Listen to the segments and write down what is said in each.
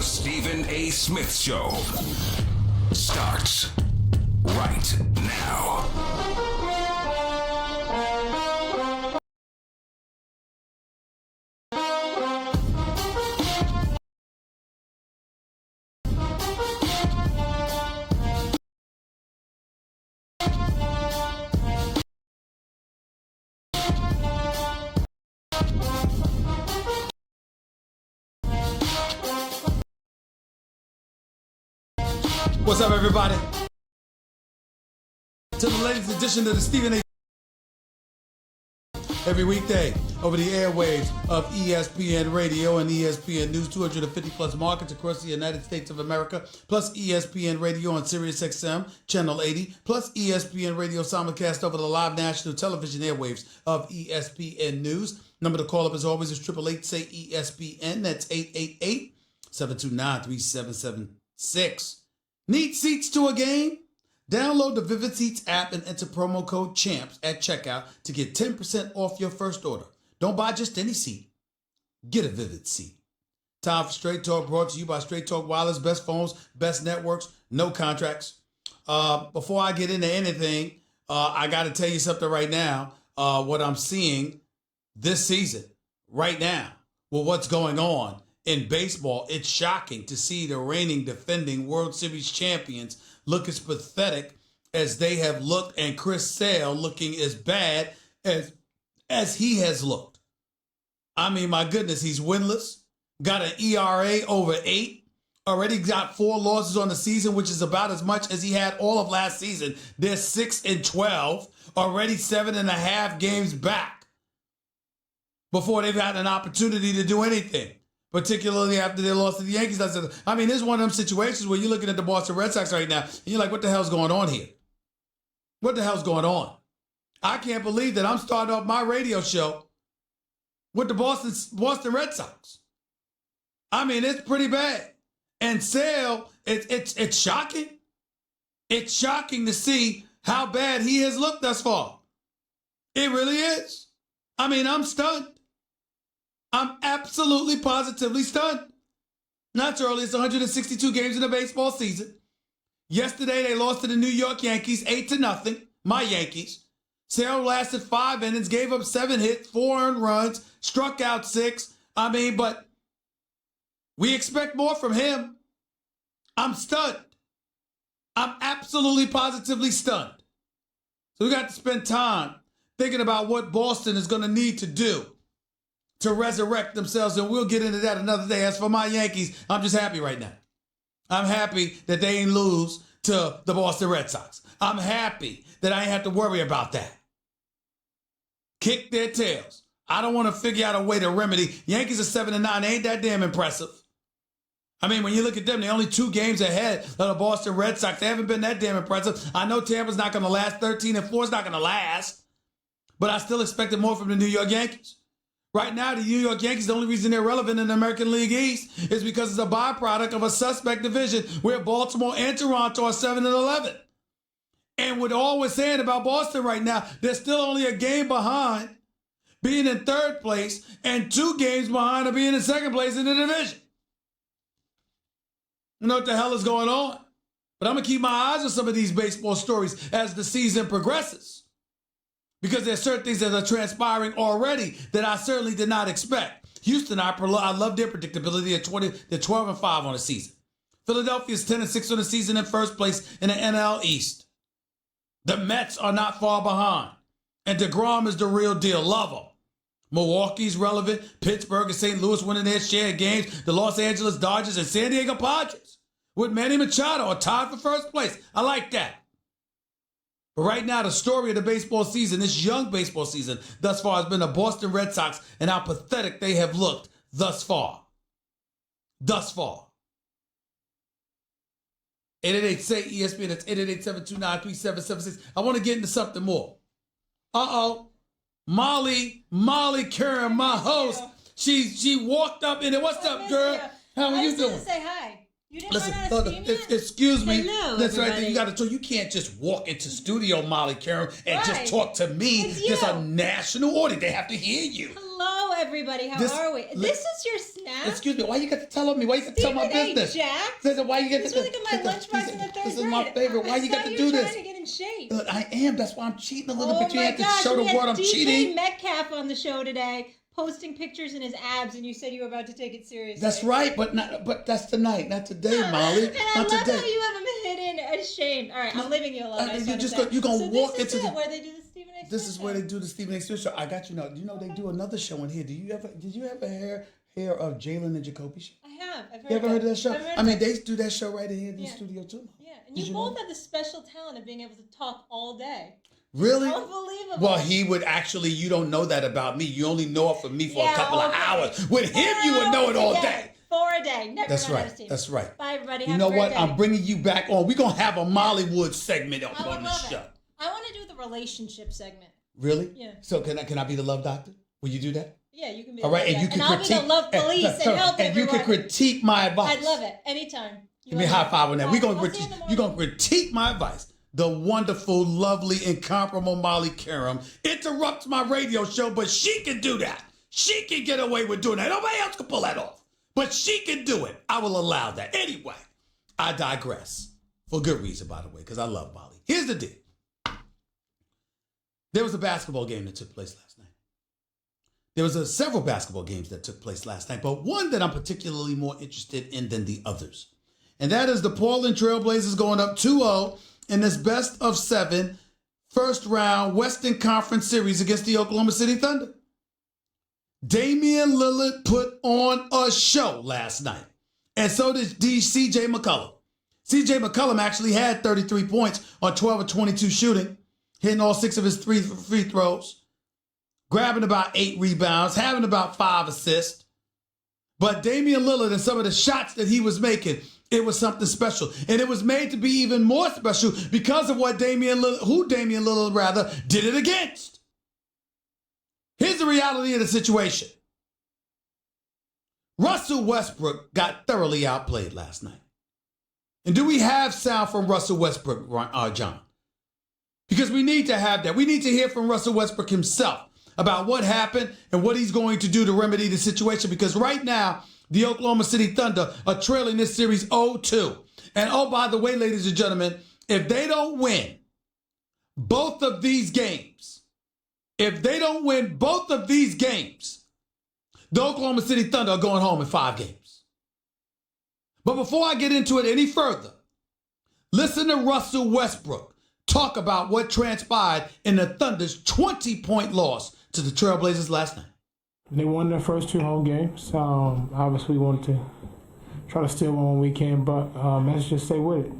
The Stephen A. Smith Show starts right now. What's up, everybody? To the latest edition of the Stephen A. Every weekday over the airwaves of ESPN Radio and ESPN News, 250 plus markets across the United States of America, plus ESPN Radio on Sirius XM, Channel 80, plus ESPN Radio simulcast over the live national television airwaves of ESPN News. Number to call up as always is 888-SAY-ESPN. That's 888-729-3776. Need seats to a game? Download the Vivid Seats app and enter promo code CHAMPS at checkout to get 10% off your first order. Don't buy just any seat. Get a Vivid Seat. Time for Straight Talk, brought to you by Straight Talk Wireless. Best phones, best networks, no contracts. Before I get into anything, I got to tell you something right now. What I'm seeing this season, right now, with what's going on in baseball, it's shocking to see the reigning defending World Series champions look as pathetic as they have looked, and Chris Sale looking as bad as he has looked. I mean, my goodness, he's winless, got an ERA over 8, already got 4 losses on the season, which is about as much as he had all of last season. They're 6-12, already 7.5 games back before they've had an opportunity to do anything, particularly after they lost to the Yankees. I mean, this is one of them situations where you're looking at the Boston Red Sox right now, and you're like, what the hell's going on here? What the hell's going on? I can't believe that I'm starting off my radio show with the Boston Red Sox. I mean, it's pretty bad. And Sale, it's shocking. It's shocking to see how bad he has looked thus far. It really is. I mean, I'm stunned. I'm absolutely positively stunned. Not early, it's 162 games in the baseball season. Yesterday, they lost to the New York Yankees 8-0. My Yankees. Sale lasted 5 innings, gave up 7 hits, 4 earned runs, struck out 6. I mean, but we expect more from him. I'm stunned. I'm absolutely positively stunned. So we got to spend time thinking about what Boston is going to need to do to resurrect themselves, and we'll get into that another day. As for my Yankees, I'm just happy right now. I'm happy that they ain't lose to the Boston Red Sox. I'm happy that I ain't have to worry about that. Kick their tails. I don't want to figure out a way to remedy. Yankees are 7-9. They ain't that damn impressive. I mean, when you look at them, they're only 2 games ahead of the Boston Red Sox. They haven't been that damn impressive. I know Tampa's not going to last. 13-4 is not going to last. But I still expected more from the New York Yankees. Right now, the New York Yankees, the only reason they're relevant in the American League East is because it's a byproduct of a suspect division where Baltimore and Toronto are 7-11. And with all we're saying about Boston right now, they're still only a game behind being in 3rd place and 2 games behind of being in 2nd place in the division. You know what the hell is going on? But I'm going to keep my eyes on some of these baseball stories as the season progresses, because there's certain things that are transpiring already that I certainly did not expect. Houston, I love their predictability at 20. They're 12-5 on the season. Philadelphia's 10-6 on the season in 1st place in the NL East. The Mets are not far behind. And DeGrom is the real deal. Love him. Milwaukee's relevant. Pittsburgh and St. Louis winning their share of games. The Los Angeles Dodgers and San Diego Padres with Manny Machado are tied for 1st place. I like that. But right now, the story of the baseball season, this young baseball season thus far, has been the Boston Red Sox and how pathetic they have looked thus far. Thus far. 888-SAY-ESPN, that's 888-729-3776. I want to get into something more. Molly Curran, my host, she walked up in it. What's up, girl? How are you doing? Say hi. You didn't Listen, run out of steam yet? excuse me. Hello, that's everybody. right. You got to talk. You can't just walk into studio, Molly Curran, and just Right. talk to me. It's you. There's a national audience. They have to hear you. Hello, everybody. How are we? This is your snack? Excuse me. Why you got to tell me? Why you got to tell my business? Jack. Why you get to look at my lunchbox in the third grade? This is my favorite. Why you got to do this? Trying to get in shape. Look, I am. That's why I'm cheating a little bit. You have to gosh, show the world I'm cheating. Metcalf on the show today, posting pictures in his abs, and you said you were about to take it seriously. That's right, but that's tonight, not today, Molly. And I love how you have him hidden and ashamed. All right, I'm leaving you alone. You're gonna walk into where they do the Stephen A. This is where they do the Stephen A. Smith show. I got you now. You know they do another show in here. Did you ever hear of Jalen and Jacoby show? I have. I've heard you ever heard of that show? I mean, they do that show right in here in the studio too. Yeah, and you both have the special talent of being able to talk all day. Really? Unbelievable. Well, he would actually, you don't know that about me. You only know it from me for a couple of hours. With him, you would know it all day. For a day. Never That's run right. out of steam. That's right. Bye, everybody. You know what? I'm bringing you back on. We're going to have a Mollywood segment on the show. I want to do the relationship segment. Really? Yeah. So can I be the love doctor? Will you do that? Yeah, you can be. All right, and you can critique. I'll be the love police and help and everyone. you can critique my advice. I'd love it anytime. Give me a high five on that. You're gonna to critique my advice. The wonderful, lovely, incomparable Molly Karam interrupts my radio show, but she can do that. She can get away with doing that. Nobody else can pull that off, but she can do it. I will allow that. Anyway, I digress for good reason, by the way, because I love Molly. Here's the deal. There was a basketball game that took place last night. There was several basketball games that took place last night, but one that I'm particularly more interested in than the others. And that is the Portland Trailblazers going up 2-0 in this best of 7 first round Western Conference series against the Oklahoma City Thunder. Damian Lillard put on a show last night, and so did C.J. McCollum. C.J. McCollum actually had 33 points on 12 of 22 shooting, hitting all 6 of his free throws, grabbing about 8 rebounds, having about 5 assists. But Damian Lillard and some of the shots that he was making, it was something special. And it was made to be even more special because of what Damian Lillard did it against. Here's the reality of the situation. Russell Westbrook got thoroughly outplayed last night. And do we have sound from Russell Westbrook, John? Because we need to have that. We need to hear from Russell Westbrook himself about what happened and what he's going to do to remedy the situation. Because right now, the Oklahoma City Thunder are trailing this series 0-2. And oh, by the way, ladies and gentlemen, if they don't win both of these games, the Oklahoma City Thunder are going home in 5 games. But before I get into it any further, listen to Russell Westbrook talk about what transpired in the Thunder's 20-point loss to the Trailblazers last night. They won their first 2 home games. Obviously, we wanted to try to steal one when we can, but let's just stay with it.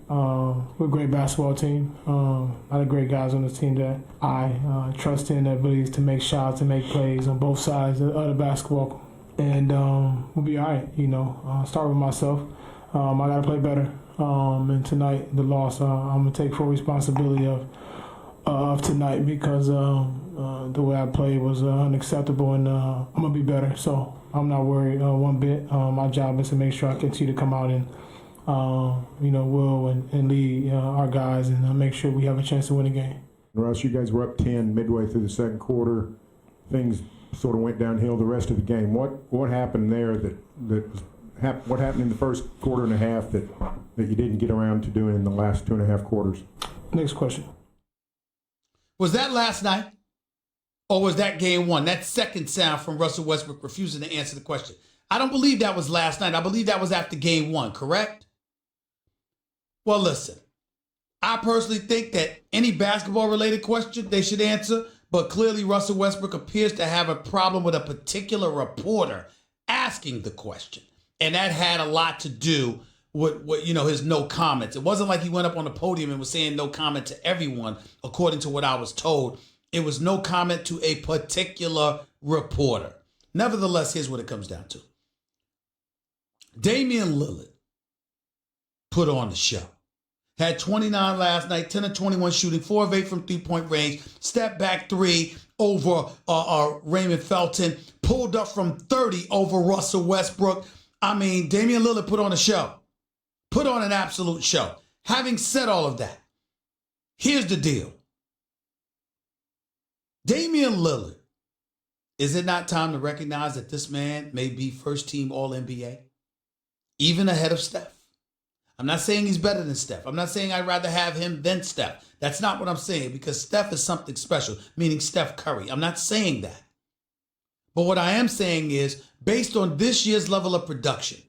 We're a great basketball team. A lot of great guys on the team that I trust in their abilities to make shots and make plays on both sides of the basketball. And we'll be all right, start with myself. I got to play better. And tonight, the loss, I'm going to take full responsibility of tonight because the way I played was unacceptable, and I'm going to be better. So I'm not worried one bit. My job is to make sure I continue to come out and, will and lead our guys and make sure we have a chance to win a game. Russ, you guys were up 10 midway through the second quarter. Things sort of went downhill the rest of the game. What happened there what happened in the first quarter and a half that you didn't get around to doing in the last 2.5 quarters? Next question. Was that last night? Or was that game 1? That second sound from Russell Westbrook refusing to answer the question. I don't believe that was last night. I believe that was after game 1, correct? Well, listen. I personally think that any basketball-related question they should answer, but clearly Russell Westbrook appears to have a problem with a particular reporter asking the question. And that had a lot to do with his no comments. It wasn't like he went up on the podium and was saying no comment to everyone, according to what I was told. It was no comment to a particular reporter. Nevertheless, here's what it comes down to. Damian Lillard put on the show. Had 29 last night, 10 of 21 shooting, 4 of 8 from three-point range, step back 3 over Raymond Felton, pulled up from 30 over Russell Westbrook. I mean, Damian Lillard put on a show. Put on an absolute show. Having said all of that, here's the deal. Damian Lillard Is it not time to recognize that this man may be first team All NBA? Even ahead of Steph. I'm not saying he's better than Steph. I'm not saying I'd rather have him than Steph. That's not what I'm saying, because Steph is something special, meaning Steph Curry. I'm not saying that. But what I am saying is, based on this year's level of production,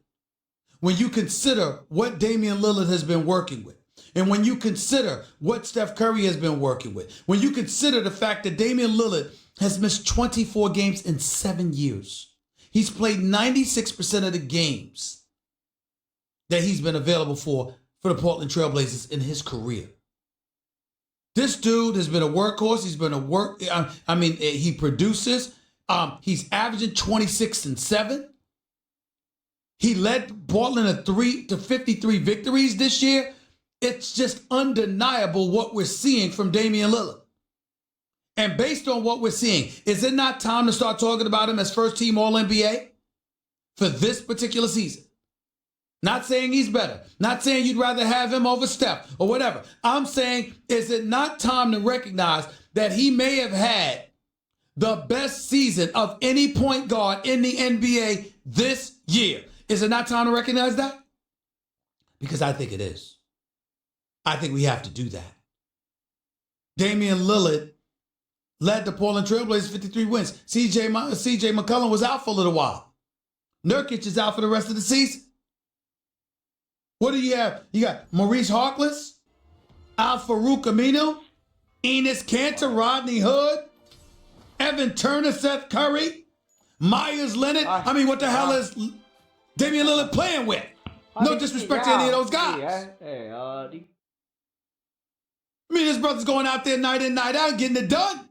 when you consider what Damian Lillard has been working with, and when you consider what Steph Curry has been working with, when you consider the fact that Damian Lillard has missed 24 games in 7 years, he's played 96% of the games that he's been available for the Portland Trailblazers in his career. This dude has been a workhorse. He's been he produces. He's averaging 26 and 7. He led Portland to 53 victories this year. It's just undeniable what we're seeing from Damian Lillard. And based on what we're seeing, is it not time to start talking about him as first team All NBA for this particular season? Not saying he's better. Not saying you'd rather have him over Steph or whatever. I'm saying, is it not time to recognize that he may have had the best season of any point guard in the NBA this year? Is it not time to recognize that? Because I think it is. I think we have to do that. Damian Lillard led the Portland Trailblazers 53 wins. CJ McCollum was out for a little while. Nurkic is out for the rest of the season. What do you have? You got Maurice Harkless, Al-Farouq Aminu, Enes Kanter, Rodney Hood, Evan Turner, Seth Curry, Myers Leonard. I mean, what the hell is Damian Lillard playing with? No disrespect to any of those guys. I mean, this brother's going out there night in, night out, getting it done.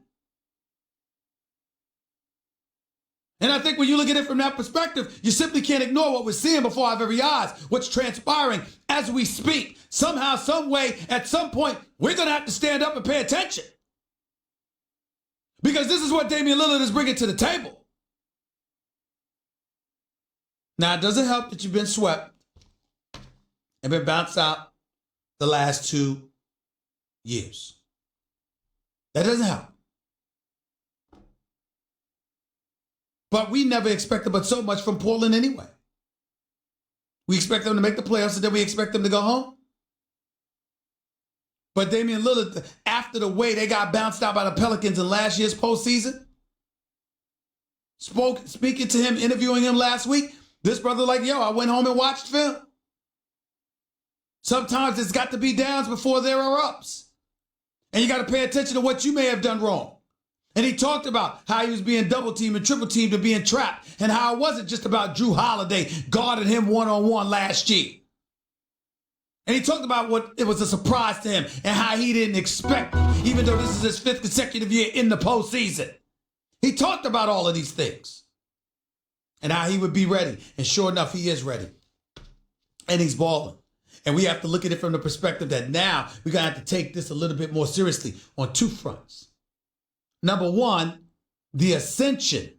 And I think when you look at it from that perspective, you simply can't ignore what we're seeing before our very eyes, what's transpiring as we speak. Somehow, some way, at some point, we're going to have to stand up and pay attention. Because this is what Damian Lillard is bringing to the table. Now, it doesn't help that you've been swept and been bounced out the last 2 years. That doesn't help. But we never expected but so much from Portland anyway. We expect them to make the playoffs, and then we expect them to go home. But Damian Lillard, after the way they got bounced out by the Pelicans in last year's postseason, speaking to him, interviewing him last week, this brother like, yo, I went home and watched film. Sometimes it's got to be downs before there are ups. And you got to pay attention to what you may have done wrong. And he talked about how he was being double teamed and triple teamed and being trapped, and how it wasn't just about Drew Holiday guarding him one-on-one last year. And he talked about what it was a surprise to him and how he didn't expect it, even though this is his 5th consecutive year in the postseason. He talked about all of these things and how he would be ready. And sure enough, he is ready. And he's balling. And we have to look at it from the perspective that now we're going to have to take this a little bit more seriously on 2 fronts. Number 1, the ascension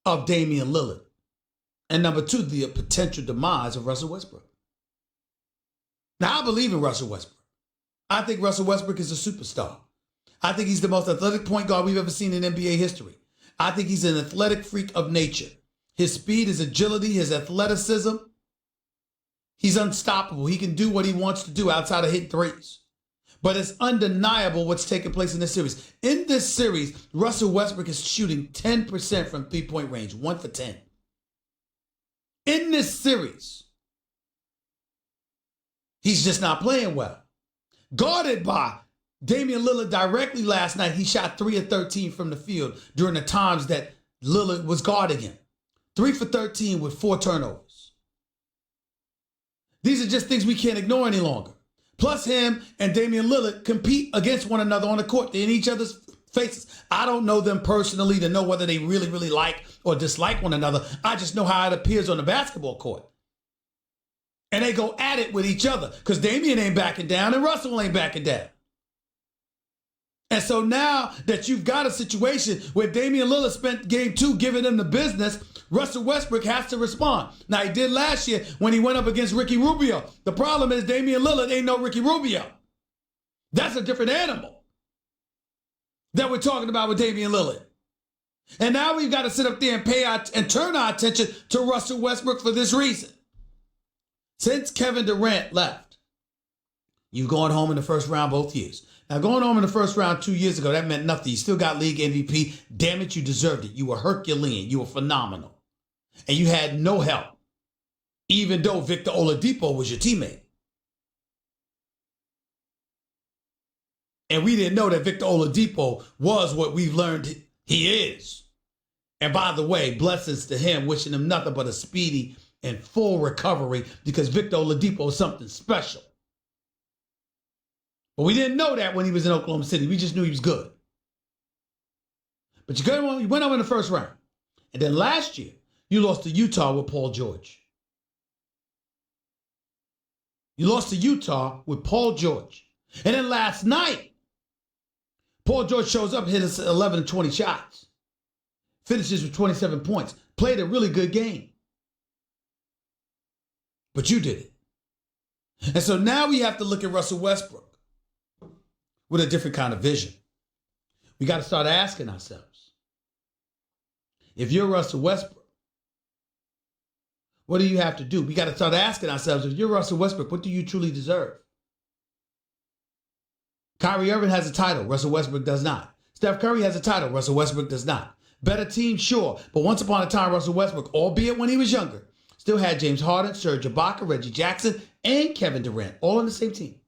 of Damian Lillard. And number 2, the potential demise of Russell Westbrook. Now, I believe in Russell Westbrook. I think Russell Westbrook is a superstar. I think he's the most athletic point guard we've ever seen in NBA history. I think he's an athletic freak of nature. His speed, his agility, his athleticism, he's unstoppable. He can do what he wants to do outside of hitting threes. But it's undeniable what's taking place in this series. In this series, Russell Westbrook is shooting 10% from three-point range, 1 for 10. In this series, he's just not playing well. Guarded by Damian Lillard directly last night, he shot 3 of 13 from the field during the times that Lillard was guarding him. 3 for 13 with 4 turnovers. These are just things we can't ignore any longer. Plus, him and Damian Lillard compete against one another on the court. They're in each other's faces. I don't know them personally to know whether they really, really like or dislike one another. I just know how it appears on the basketball court. And they go at it with each other because Damian ain't backing down and Russell ain't backing down. And so now that you've got a situation where Damian Lillard spent game 2 giving them the business, Russell Westbrook has to respond. Now, he did last year when he went up against Ricky Rubio. The problem is Damian Lillard ain't no Ricky Rubio. That's a different animal that we're talking about with Damian Lillard. And now we've got to sit up there and turn our attention to Russell Westbrook for this reason. Since Kevin Durant left, you've gone home in the first round both years. Now, going home in the first round 2 years ago, that meant nothing. You still got league MVP. Damn it, you deserved it. You were Herculean. You were phenomenal. And you had no help, even though Victor Oladipo was your teammate. And we didn't know that Victor Oladipo was what we've learned he is. And by the way, blessings to him, wishing him nothing but a speedy and full recovery, because Victor Oladipo is something special. But we didn't know that when he was in Oklahoma City. We just knew he was good. But you went over in the first round. And then last year, you lost to Utah with Paul George. You lost to Utah with Paul George. And then last night, Paul George shows up, hit us 11 and 20 shots. Finishes with 27 points. Played a really good game. But you did it. And so now we have to look at Russell Westbrook with a different kind of vision. We got to start asking ourselves, if you're Russell Westbrook, what do you have to do? We got to start asking ourselves, if you're Russell Westbrook, what do you truly deserve? Kyrie Irving has a title. Russell Westbrook does not. Steph Curry has a title. Russell Westbrook does not. Better team, sure. But once upon a time, Russell Westbrook, albeit when he was younger, still had James Harden, Serge Ibaka, Reggie Jackson, and Kevin Durant, all on the same team.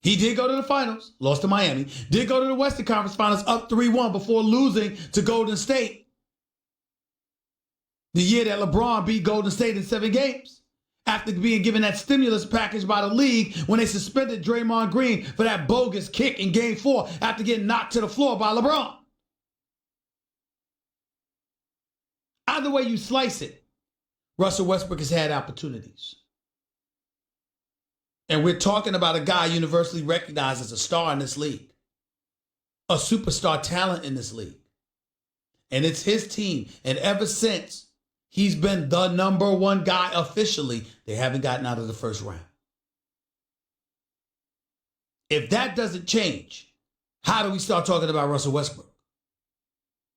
He did go to the finals, lost to Miami. Did go to the Western Conference Finals, up 3-1 before losing to Golden State. The year that LeBron beat Golden State in 7 games. After being given that stimulus package by the league when they suspended Draymond Green for that bogus kick in Game 4 after getting knocked to the floor by LeBron. Either way you slice it, Russell Westbrook has had opportunities. And we're talking about a guy universally recognized as a star in this league, a superstar talent in this league. And it's his team. And ever since he's been the number one guy officially, they haven't gotten out of the first round. If that doesn't change, how do we start talking about Russell Westbrook?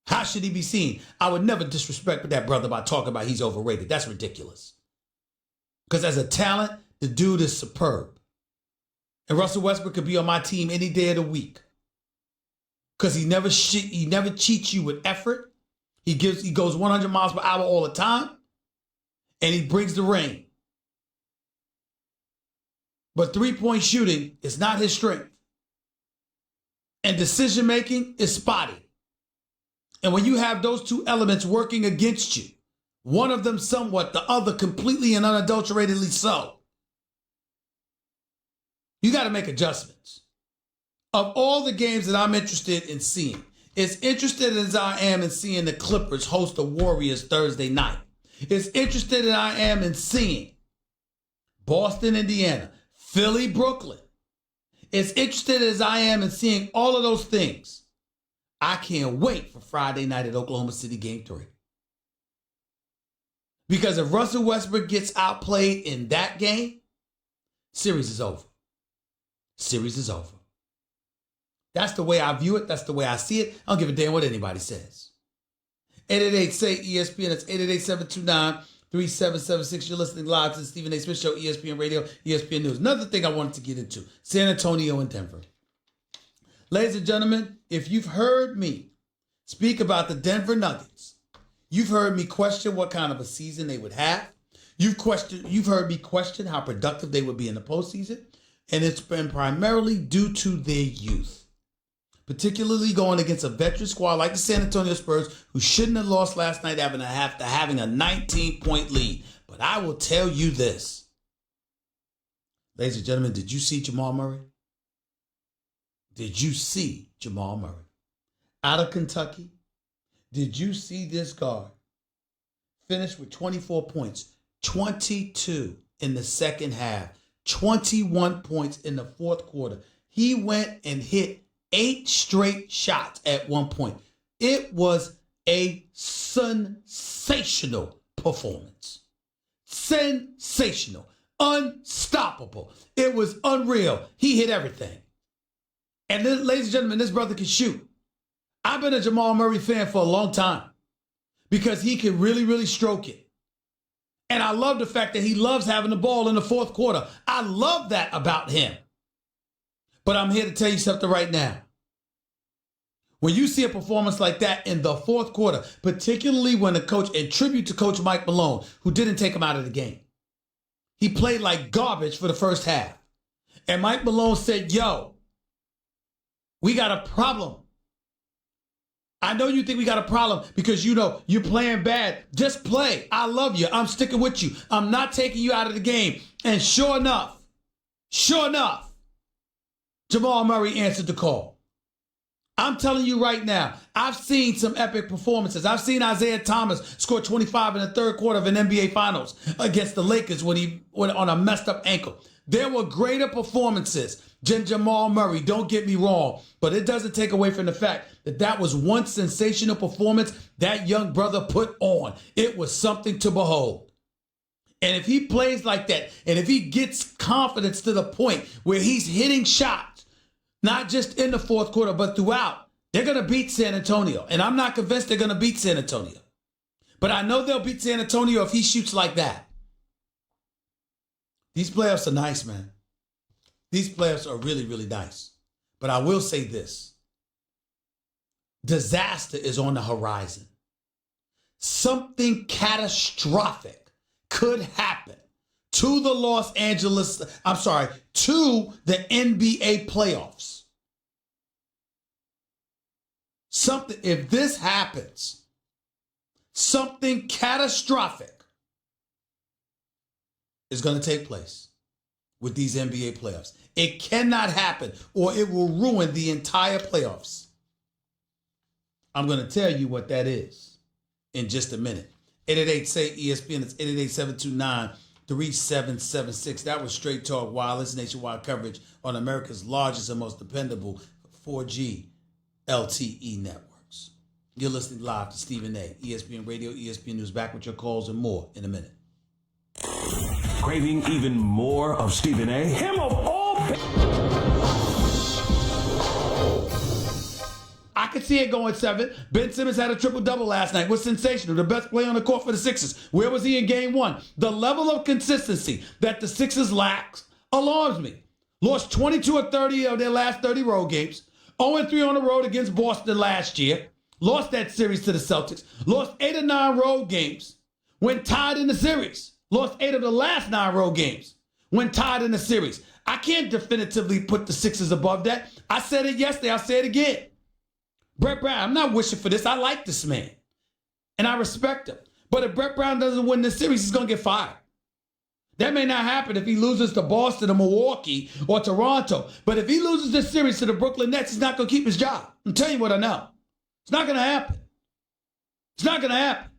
How should he be seen? I would never disrespect that brother by talking about he's overrated. That's ridiculous. Because as a talent, the dude is superb. And Russell Westbrook could be on my team any day of the week. Because he never cheats you with effort. He goes 100 miles per hour all the time. And he brings the rain. But three-point shooting is not his strength. And decision-making is spotty. And when you have those two elements working against you, one of them somewhat, the other completely and unadulteratedly so, you got to make adjustments. Of all the games that I'm interested in seeing, as interested as I am in seeing the Clippers host the Warriors Thursday night, as interested as I am in seeing Boston, Indiana, Philly, Brooklyn, as interested as I am in seeing all of those things, I can't wait for Friday night at Oklahoma City Game 3. Because if Russell Westbrook gets outplayed in that game, series is over. Series is over. That's the way I view it. That's the way I see it. I don't give a damn what anybody says. 888-SAY-ESPN. That's 888-729-3776. You're listening live to the Stephen A. Smith Show, ESPN Radio, ESPN News. Another thing I wanted to get into, San Antonio and Denver. Ladies and gentlemen, if you've heard me speak about the Denver Nuggets, you've heard me question what kind of a season they would have. You've heard me question how productive they would be in the postseason. And it's been primarily due to their youth, particularly going against a veteran squad like the San Antonio Spurs, who shouldn't have lost last night after having a 19-point lead. But I will tell you this. Ladies and gentlemen, did you see Jamal Murray? Did you see Jamal Murray? Out of Kentucky, did you see this guard finish with 24 points, 22 in the second half, 21 points in the fourth quarter? He went and hit 8 straight shots at one point. It was a sensational performance. Sensational. Unstoppable. It was unreal. He hit everything. And then, ladies and gentlemen, this brother can shoot. I've been a Jamal Murray fan for a long time because he can really, really stroke it. And I love the fact that he loves having the ball in the fourth quarter. I love that about him. But I'm here to tell you something right now. When you see a performance like that in the fourth quarter, particularly when the coach, in tribute to Coach Mike Malone, who didn't take him out of the game, he played like garbage for the first half. And Mike Malone said, yo, we got a problem. I know you think we got a problem because you know you're playing bad. Just play. I love you. I'm sticking with you. I'm not taking you out of the game. And sure enough, Jamal Murray answered the call. I'm telling you right now, I've seen some epic performances. I've seen Isaiah Thomas score 25 in the third quarter of an NBA Finals against the Lakers when he went on a messed up ankle. There were greater performances than Jamal Murray, don't get me wrong, but it doesn't take away from the fact that that was one sensational performance that young brother put on. It was something to behold. And if he plays like that, and if he gets confidence to the point where he's hitting shots, not just in the fourth quarter, but throughout, they're going to beat San Antonio. And I'm not convinced they're going to beat San Antonio. But I know they'll beat San Antonio if he shoots like that. These playoffs are nice, man. These playoffs are really, really nice. But I will say this. Disaster is on the horizon. Something catastrophic could happen to the to the NBA playoffs. If this happens, something catastrophic is going to take place with these NBA playoffs. It cannot happen or it will ruin the entire playoffs. I'm going to tell you what that is in just a minute. 888-SAY-ESPN. It's 888-729-3776. That was Straight Talk Wireless, nationwide coverage on America's largest and most dependable 4G LTE networks. You're listening live to Stephen A. ESPN Radio, ESPN News. Back with your calls and more in a minute. Craving even more of Stephen A? Him of all... I could see it going 7. Ben Simmons had a triple-double last night. Was sensational. The best player on the court for the Sixers. Where was he in game 1? The level of consistency that the Sixers lack alarms me. Lost 22 of 30 of their last 30 road games. 0-3 on the road against Boston last year. Lost that series to the Celtics. Lost 8 of 9 road games. Went tied in the series. Lost 8 of the last 9 road games. Went tied in the series. I can't definitively put the Sixers above that. I said it yesterday. I'll say it again. Brett Brown, I'm not wishing for this. I like this man. And I respect him. But if Brett Brown doesn't win this series, he's going to get fired. That may not happen if he loses to Boston or Milwaukee or Toronto. But if he loses this series to the Brooklyn Nets, he's not going to keep his job. I'm telling you what I know. It's not going to happen. It's not going to happen.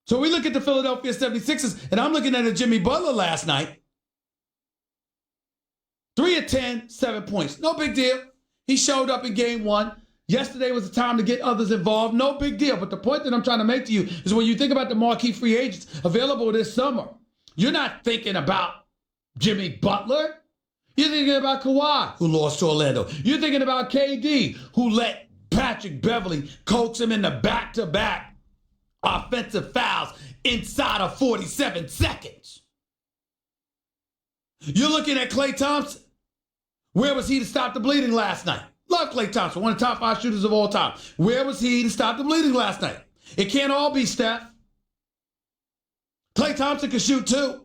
So we look at the Philadelphia 76ers, and I'm looking at a Jimmy Butler last night. 3 of 10, 7 points. No big deal. He showed up in game 1. Yesterday was the time to get others involved. No big deal. But the point that I'm trying to make to you is when you think about the marquee free agents available this summer, you're not thinking about Jimmy Butler. You're thinking about Kawhi, who lost to Orlando. You're thinking about KD, who let Patrick Beverly coax him into back-to-back offensive fouls inside of 47 seconds. You're looking at Klay Thompson. Where was he to stop the bleeding last night? Love Klay Thompson, one of the top 5 shooters of all time. Where was he to stop the bleeding last night? It can't all be Steph. Klay Thompson can shoot too.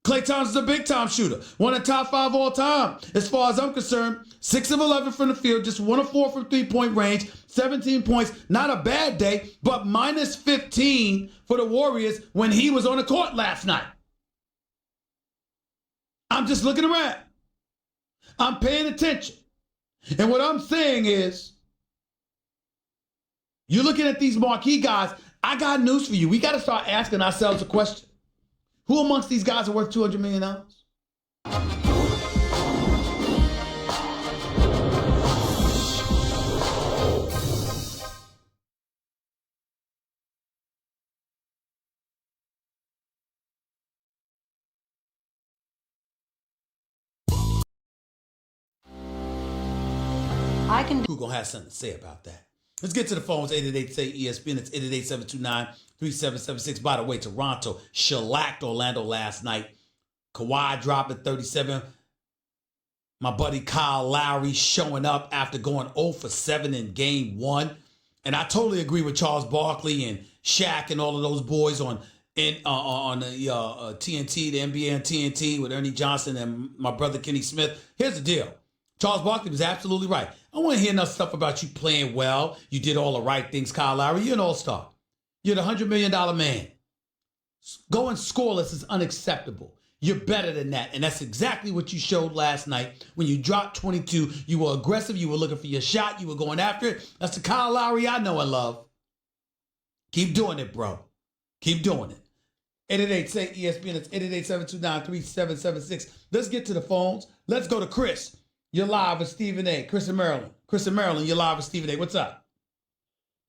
Klay Thompson's a big-time shooter. One of the top 5 all time. As far as I'm concerned, 6 of 11 from the field, just 1 of 4 from three-point range, 17 points. Not a bad day, but minus 15 for the Warriors when he was on the court last night. I'm just looking around. I'm paying attention. And what I'm saying is, you're looking at these marquee guys. I got news for you. We got to start asking ourselves a question. Who amongst these guys are worth $200 million? I can. Who gonna have something to say about that? Let's get to the phones. 888-SAY-ESPN. It's 888-729-3776. By the way, Toronto shellacked Orlando last night. Kawhi dropping 37. My buddy Kyle Lowry showing up after going 0 for 7 in game 1. And I totally agree with Charles Barkley and Shaq and all of those boys on the TNT, the NBA on TNT with Ernie Johnson and my brother Kenny Smith. Here's the deal. Charles Barkley was absolutely right. I want to hear enough stuff about you playing well. You did all the right things, Kyle Lowry. You're an all-star. You're the $100 million man. Going scoreless is unacceptable. You're better than that. And that's exactly what you showed last night. When you dropped 22, you were aggressive. You were looking for your shot. You were going after it. That's the Kyle Lowry I know and love. Keep doing it, bro. Keep doing it. 888-SAY-ESPN. It's 888-729-3776. Let's get to the phones. Let's go to Chris. You're live with Stephen A. Chris in Maryland. Chris in Maryland, you're live with Stephen A. What's up?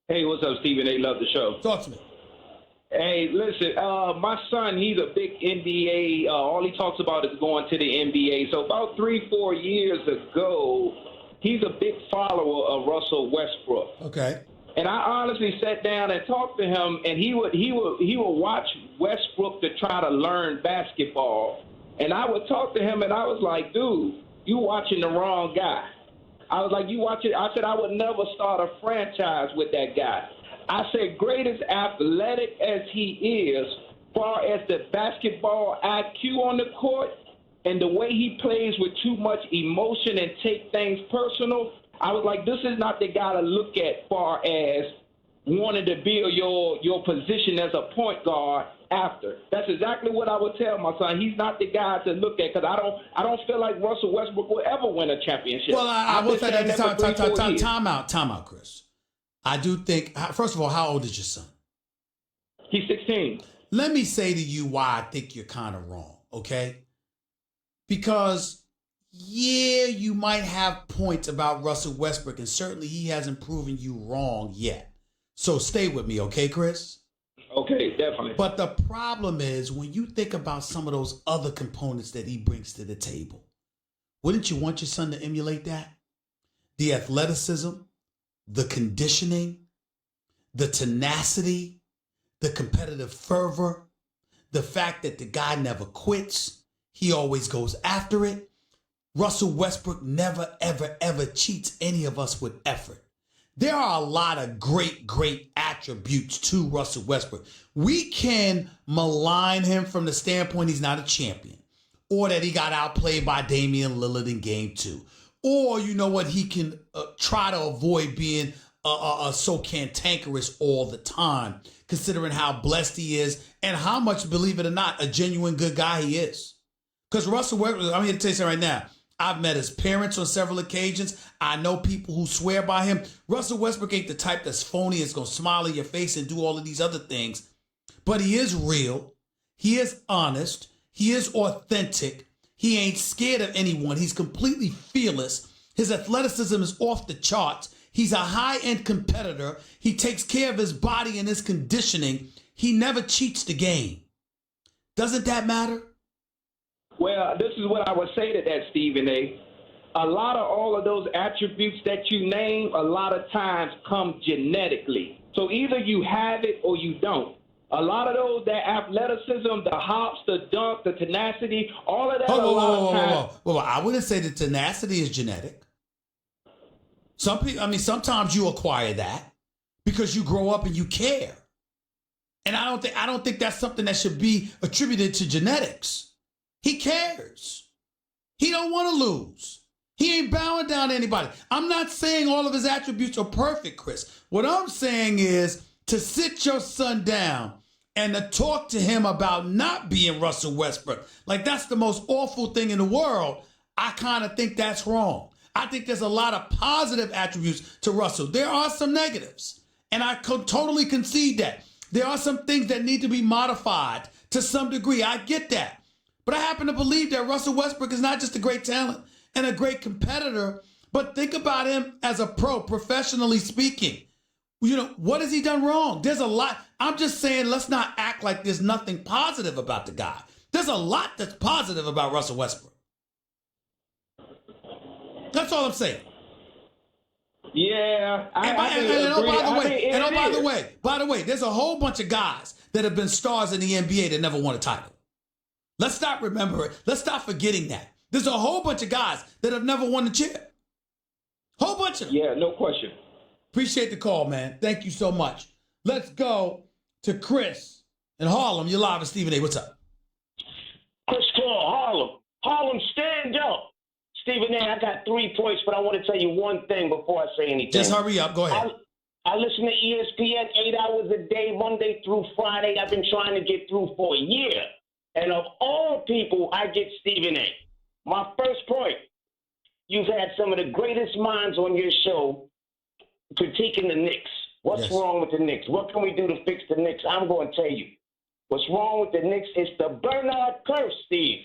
Hey, what's up, Stephen A? Love the show. Talk to me. Hey, listen, my son, he's a big NBA. All he talks about is going to the NBA. So about 3-4 years ago, he's a big follower of Russell Westbrook. Okay. And I honestly sat down and talked to him, and he would watch Westbrook to try to learn basketball. And I would talk to him, and I was like, dude, you watching the wrong guy. I was like, you watching? I said I would never start a franchise with that guy. I said, great as athletic as he is, far as the basketball IQ on the court and the way he plays with too much emotion and take things personal, I was like, this is not the guy to look at far as wanting to build your position as a point guard after. That's exactly what I would tell my son. He's not the guy to look at because I don't feel like Russell Westbrook will ever win a championship. Well, I will say that time out, Chris. I do think, first of all, how old is your son? He's 16. Let me say to you why I think you're kind of wrong, okay? Because, yeah, you might have points about Russell Westbrook, and certainly he hasn't proven you wrong yet. So stay with me, okay, Chris? Okay, definitely. But the problem is when you think about some of those other components that he brings to the table, wouldn't you want your son to emulate that? The athleticism, the conditioning, the tenacity, the competitive fervor, the fact that the guy never quits, he always goes after it. Russell Westbrook never, ever, ever cheats any of us with effort. There are a lot of great, great attributes to Russell Westbrook. We can malign him from the standpoint he's not a champion, or that he got outplayed by Damian Lillard in game 2. Or, you know what, he can try to avoid being so cantankerous all the time, considering how blessed he is and how much, believe it or not, a genuine good guy he is. Because Russell Westbrook, I'm here to tell you something right now. I've met his parents on several occasions. I know people who swear by him. Russell Westbrook ain't the type that's phony, is going to smile in your face and do all of these other things. But he is real. He is honest. He is authentic. He ain't scared of anyone. He's completely fearless. His athleticism is off the charts. He's a high-end competitor. He takes care of his body and his conditioning. He never cheats the game. Doesn't that matter? Well, this is what I would say to that, Stephen A. A lot of all of those attributes that you name, a lot of times come genetically. So either you have it or you don't. A lot of those, that athleticism, the hops, the dunk, the tenacity, all of that. Whoa. I wouldn't say the tenacity is genetic. Some people, sometimes you acquire that because you grow up and you care. And I don't think that's something that should be attributed to genetics. He cares. He don't want to lose. He ain't bowing down to anybody. I'm not saying all of his attributes are perfect, Chris. What I'm saying is to sit your son down and to talk to him about not being Russell Westbrook. Like, that's the most awful thing in the world. I kind of think that's wrong. I think there's a lot of positive attributes to Russell. There are some negatives, and I totally concede that. There are some things that need to be modified to some degree. I get that. But I happen to believe that Russell Westbrook is not just a great talent and a great competitor, but think about him as a pro, professionally speaking. You know, what has he done wrong? There's a lot. I'm just saying, let's not act like there's nothing positive about the guy. There's a lot that's positive about Russell Westbrook. That's all I'm saying. Yeah, by the way, there's a whole bunch of guys that have been stars in the NBA that never won a title. Let's not remember it. Let's stop forgetting that. There's a whole bunch of guys that have never won the chip. Whole bunch of them. Yeah, no question. Appreciate the call, man. Thank you so much. Let's go to Chris in Harlem. You're live with Stephen A. What's up? Chris Claw, Harlem. Harlem, stand up. Stephen A., I got 3 points, but I want to tell you one thing before I say anything. Just hurry up. Go ahead. I listen to ESPN 8 hours a day, Monday through Friday. I've been trying to get through for a year. And of all people, I get Stephen A. My first point, you've had some of the greatest minds on your show critiquing the Knicks. What's wrong with the Knicks? What can we do to fix the Knicks? I'm going to tell you. What's wrong with the Knicks is the Bernard curse, Steve.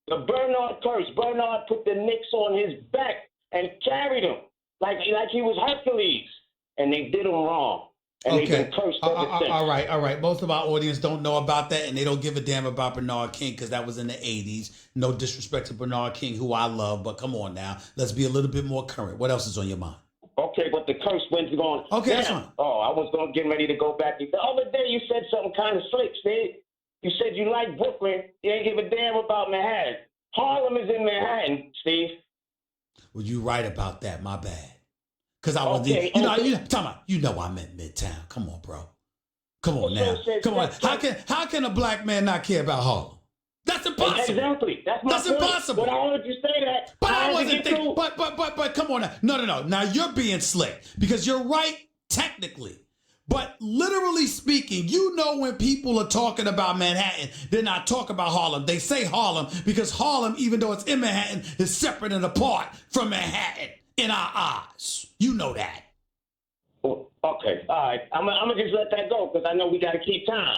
The Bernard curse. Bernard put the Knicks on his back and carried them like he was Hercules. And they did him wrong. And they've been cursed ever since. All right. Most of our audience don't know about that, and they don't give a damn about Bernard King because that was in the 80s. No disrespect to Bernard King, who I love, but come on now. Let's be a little bit more current. What else is on your mind? Okay, but the curse wind's gone. Okay, now, that's fine. Oh, I was going to get ready to go back. The other day you said something kind of slick, Steve. You said you like Brooklyn. You ain't give a damn about Manhattan. Harlem is in Manhattan, Steve. Well, you right about that. My bad. Because I was, you know I meant Midtown. Come on, bro. Come on now. Come on. How can a black man not care about Harlem? That's impossible. Exactly. That's impossible. But I heard you say that. But I wasn't thinking. But come on now. No. Now you're being slick because you're right technically. But literally speaking, you know when people are talking about Manhattan, they're not talking about Harlem. They say Harlem because Harlem, even though it's in Manhattan, is separate and apart from Manhattan in our eyes. You know that. Okay. All right. I'm going to just let that go because I know we got to keep time.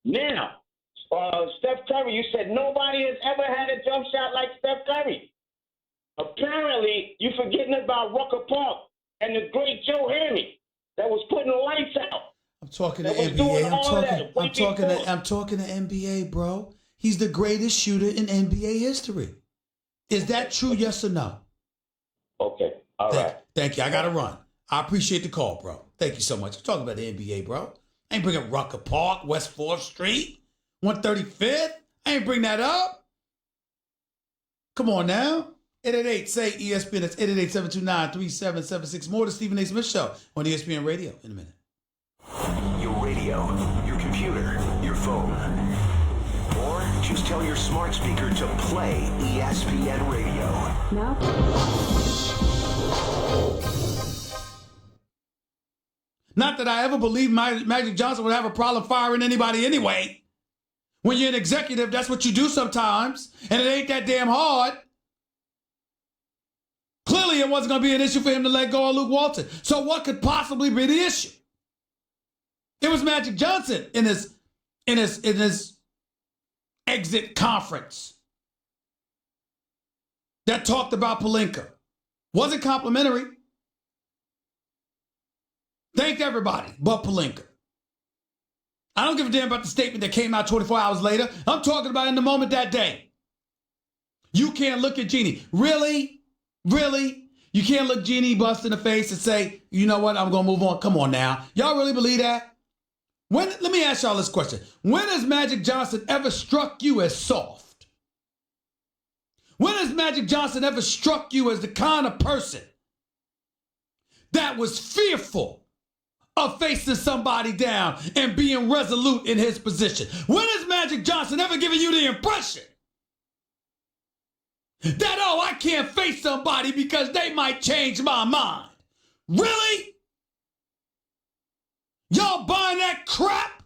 Now, Steph Curry, you said nobody has ever had a jump shot like Steph Curry. Apparently, you're forgetting about Rucker Park and the great Joe Hammy that was putting the lights out. I'm talking to NBA. I'm talking to NBA, bro. He's the greatest shooter in NBA history. Is that true? Yes or no? Okay. All right. Thank you. I got to run. I appreciate the call, bro. Thank you so much. I'm talking about the NBA, bro. I ain't bringing Rucker Park, West 4th Street, 135th. I ain't bring that up. Come on now. 888 say ESPN. That's 888-729-3776. More to Stephen A. Smith Show on ESPN Radio in a minute. Your radio, your computer, your phone. Or just tell your smart speaker to play ESPN Radio. Now. Not that I ever believed Magic Johnson would have a problem firing anybody anyway. When you're an executive, that's what you do sometimes. And it ain't that damn hard. Clearly, it wasn't going to be an issue for him to let go of Luke Walton. So what could possibly be the issue? It was Magic Johnson in his exit conference that talked about Pelinka. Wasn't complimentary. Thanked everybody but Pelinka. I don't give a damn about the statement that came out 24 hours later. I'm talking about in the moment that day. You can't look at Jeannie. Really? You can't look Jeannie Bust in the face and say, you know what, I'm going to move on. Come on now. Y'all really believe that? Let me ask y'all this question. When has Magic Johnson ever struck you as soft? When has Magic Johnson ever struck you as the kind of person that was fearful of facing somebody down and being resolute in his position? When has Magic Johnson ever given you the impression that, oh, I can't face somebody because they might change my mind? Really? Y'all buying that crap?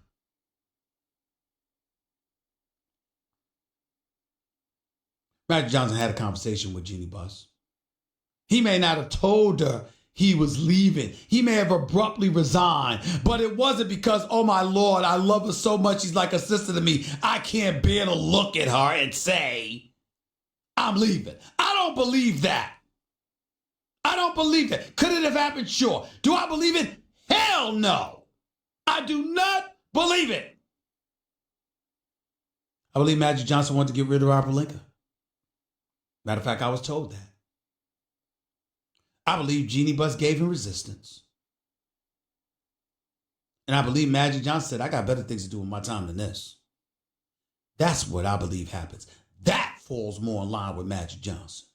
Magic Johnson had a conversation with Jeannie Buss. He may not have told her he was leaving. He may have abruptly resigned, but it wasn't because, oh my Lord, I love her so much, she's like a sister to me. I can't bear to look at her and say, I'm leaving. I don't believe that. I don't believe that. Could it have happened? Sure. Do I believe it? Hell no. I do not believe it. I believe Magic Johnson wanted to get rid of Rob Pelinka. Matter of fact, I was told that. I believe Jeannie Buss gave him resistance. And I believe Magic Johnson said, I got better things to do with my time than this. That's what I believe happens. That falls more in line with Magic Johnson.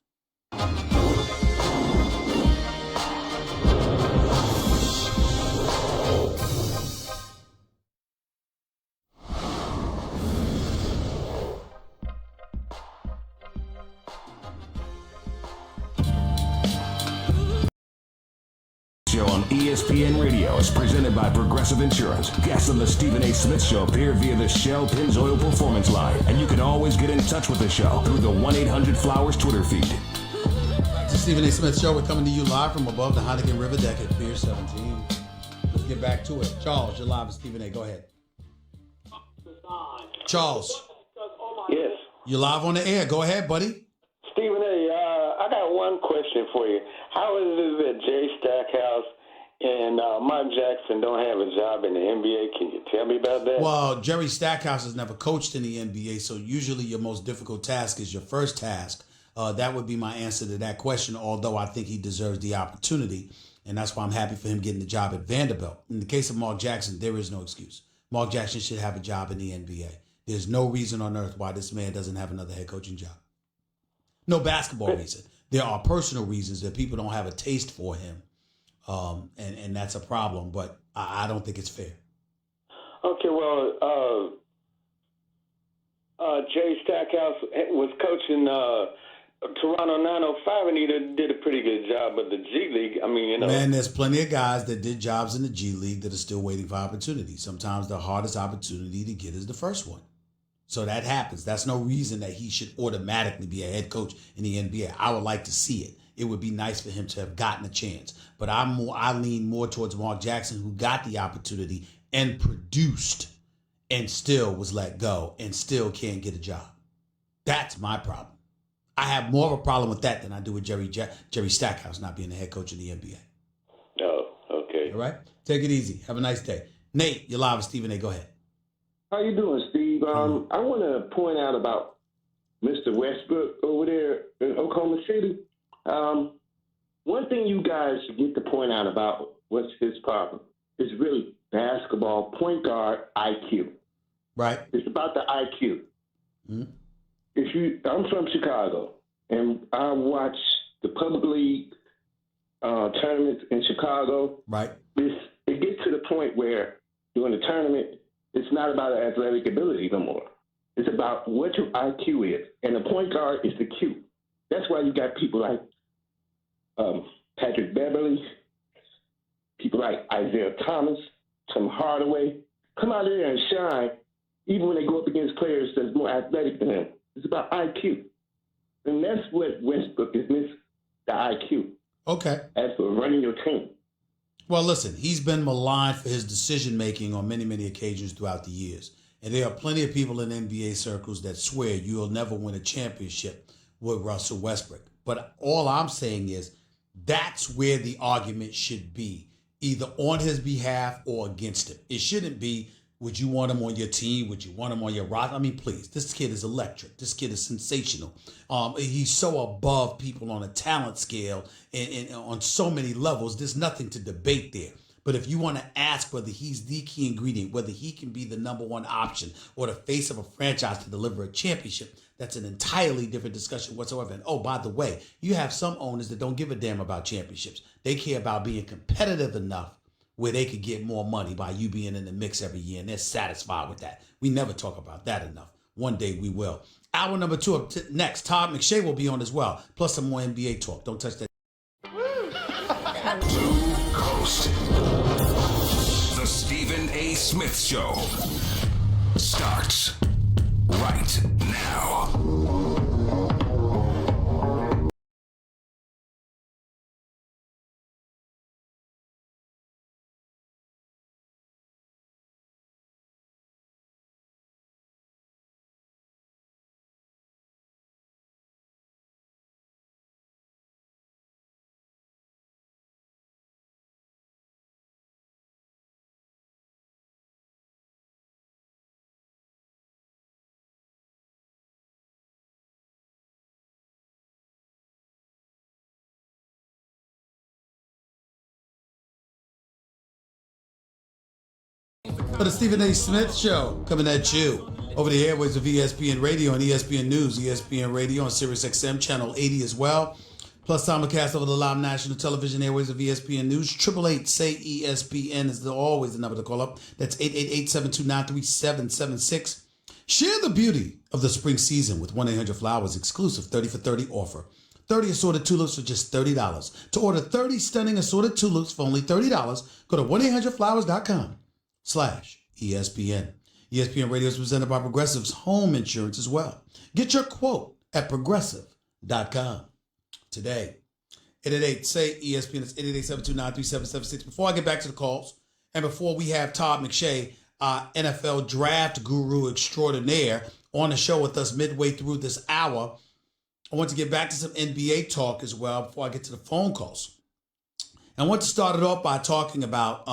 Show on ESPN Radio is presented by Progressive Insurance. Guests on the Stephen A. Smith Show appear via the Shell Pennzoil Performance Line, and you can always get in touch with the show through the 1-800-Flowers Twitter feed. It's the Stephen A. Smith Show. We're coming to you live from above the Heineken River deck at Pier 17. Let's get back to it. Charles, you're live with Stephen A. Go ahead. Charles. Yes. You're live on the air. Go ahead, buddy. Stephen A., I got one question for you. How is it that Jay Stackhouse and Mike Jackson don't have a job in the NBA? Can you tell me about that? Well, Jerry Stackhouse has never coached in the NBA, so usually your most difficult task is your first task. That would be my answer to that question, although I think he deserves the opportunity, and that's why I'm happy for him getting the job at Vanderbilt. In the case of Mark Jackson, there is no excuse. Mark Jackson should have a job in the NBA. There's no reason on earth why this man doesn't have another head coaching job. No basketball reason. There are personal reasons that people don't have a taste for him, and that's a problem, but I don't think it's fair. Okay, well, Jay Stackhouse was coaching Toronto 905, and he did a pretty good job of the G League. I mean, you know. Man, there's plenty of guys that did jobs in the G League that are still waiting for opportunities. Sometimes the hardest opportunity to get is the first one. So that happens. That's no reason that he should automatically be a head coach in the NBA. I would like to see it. It would be nice for him to have gotten a chance. But I lean more towards Mark Jackson, who got the opportunity and produced and still was let go and still can't get a job. That's my problem. I have more of a problem with that than I do with Jerry Stackhouse not being the head coach in the NBA. Oh, okay. All right? Take it easy. Have a nice day. Nate, you're live with Stephen A. Go ahead. How you doing, Steve? I want to point out about Mr. Westbrook over there in Oklahoma City. One thing you guys get to point out about what's his problem is really basketball point guard IQ. Right. It's about the IQ. Mm-hmm. I'm from Chicago, and I watch the public league tournaments in Chicago. Right. It gets to the point where during the tournament, it's not about athletic ability no more. It's about what your IQ is. And the point guard is the Q. That's why you got people like Patrick Beverly, people like Isaiah Thomas, Tim Hardaway, come out there and shine even when they go up against players that's more athletic than them. It's about IQ. And that's what Westbrook is missing, the IQ. Okay. As for running your team. Well, listen, he's been maligned for his decision-making on many, many occasions throughout the years. And there are plenty of people in NBA circles that swear you'll never win a championship with Russell Westbrook. But all I'm saying is that's where the argument should be, either on his behalf or against him. It shouldn't be, would you want him on your team? Would you want him on your roster? I mean, please, this kid is electric. This kid is sensational. He's so above people on a talent scale and on so many levels. There's nothing to debate there. But if you want to ask whether he's the key ingredient, whether he can be the number one option or the face of a franchise to deliver a championship, that's an entirely different discussion whatsoever. And oh, by the way, you have some owners that don't give a damn about championships. They care about being competitive enough where they could get more money by you being in the mix every year, and they're satisfied with that. We never talk about that enough. One day we will. Hour number 2 up next. Todd McShay will be on as well, plus some more NBA talk. Don't touch that. Blue Coast. The Stephen A. Smith Show starts right now. for the Stephen A. Smith Show, coming at you over the airways of ESPN Radio and ESPN News, ESPN Radio on Sirius XM Channel 80 as well. Plus simulcast over the live national television airways of ESPN News. 888-SAY-ESPN is always the number to call up. That's 888-729-3776. Share the beauty of the spring season with 1-800-Flowers exclusive 30 for 30 offer. 30 assorted tulips for just $30. To order 30 stunning assorted tulips for only $30, go to 1-800-Flowers.com/ESPN. ESPN Radio is presented by Progressive's Home Insurance as well. Get your quote at Progressive.com today. 888-SAY-ESPN. It's 888-729-3776. Before I get back to the calls, and before we have Todd McShay, NFL draft guru extraordinaire, on the show with us midway through this hour, I want to get back to some NBA talk as well before I get to the phone calls. And I want to start it off by talking about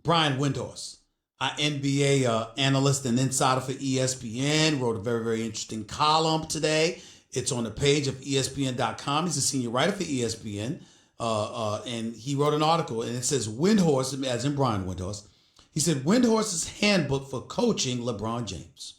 Brian Windhorst, our NBA analyst and insider for ESPN, wrote a very, very interesting column today. It's on the page of ESPN.com. He's a senior writer for ESPN, and he wrote an article, and it says Windhorst, as in Brian Windhorst. He said Windhorst's handbook for coaching LeBron James.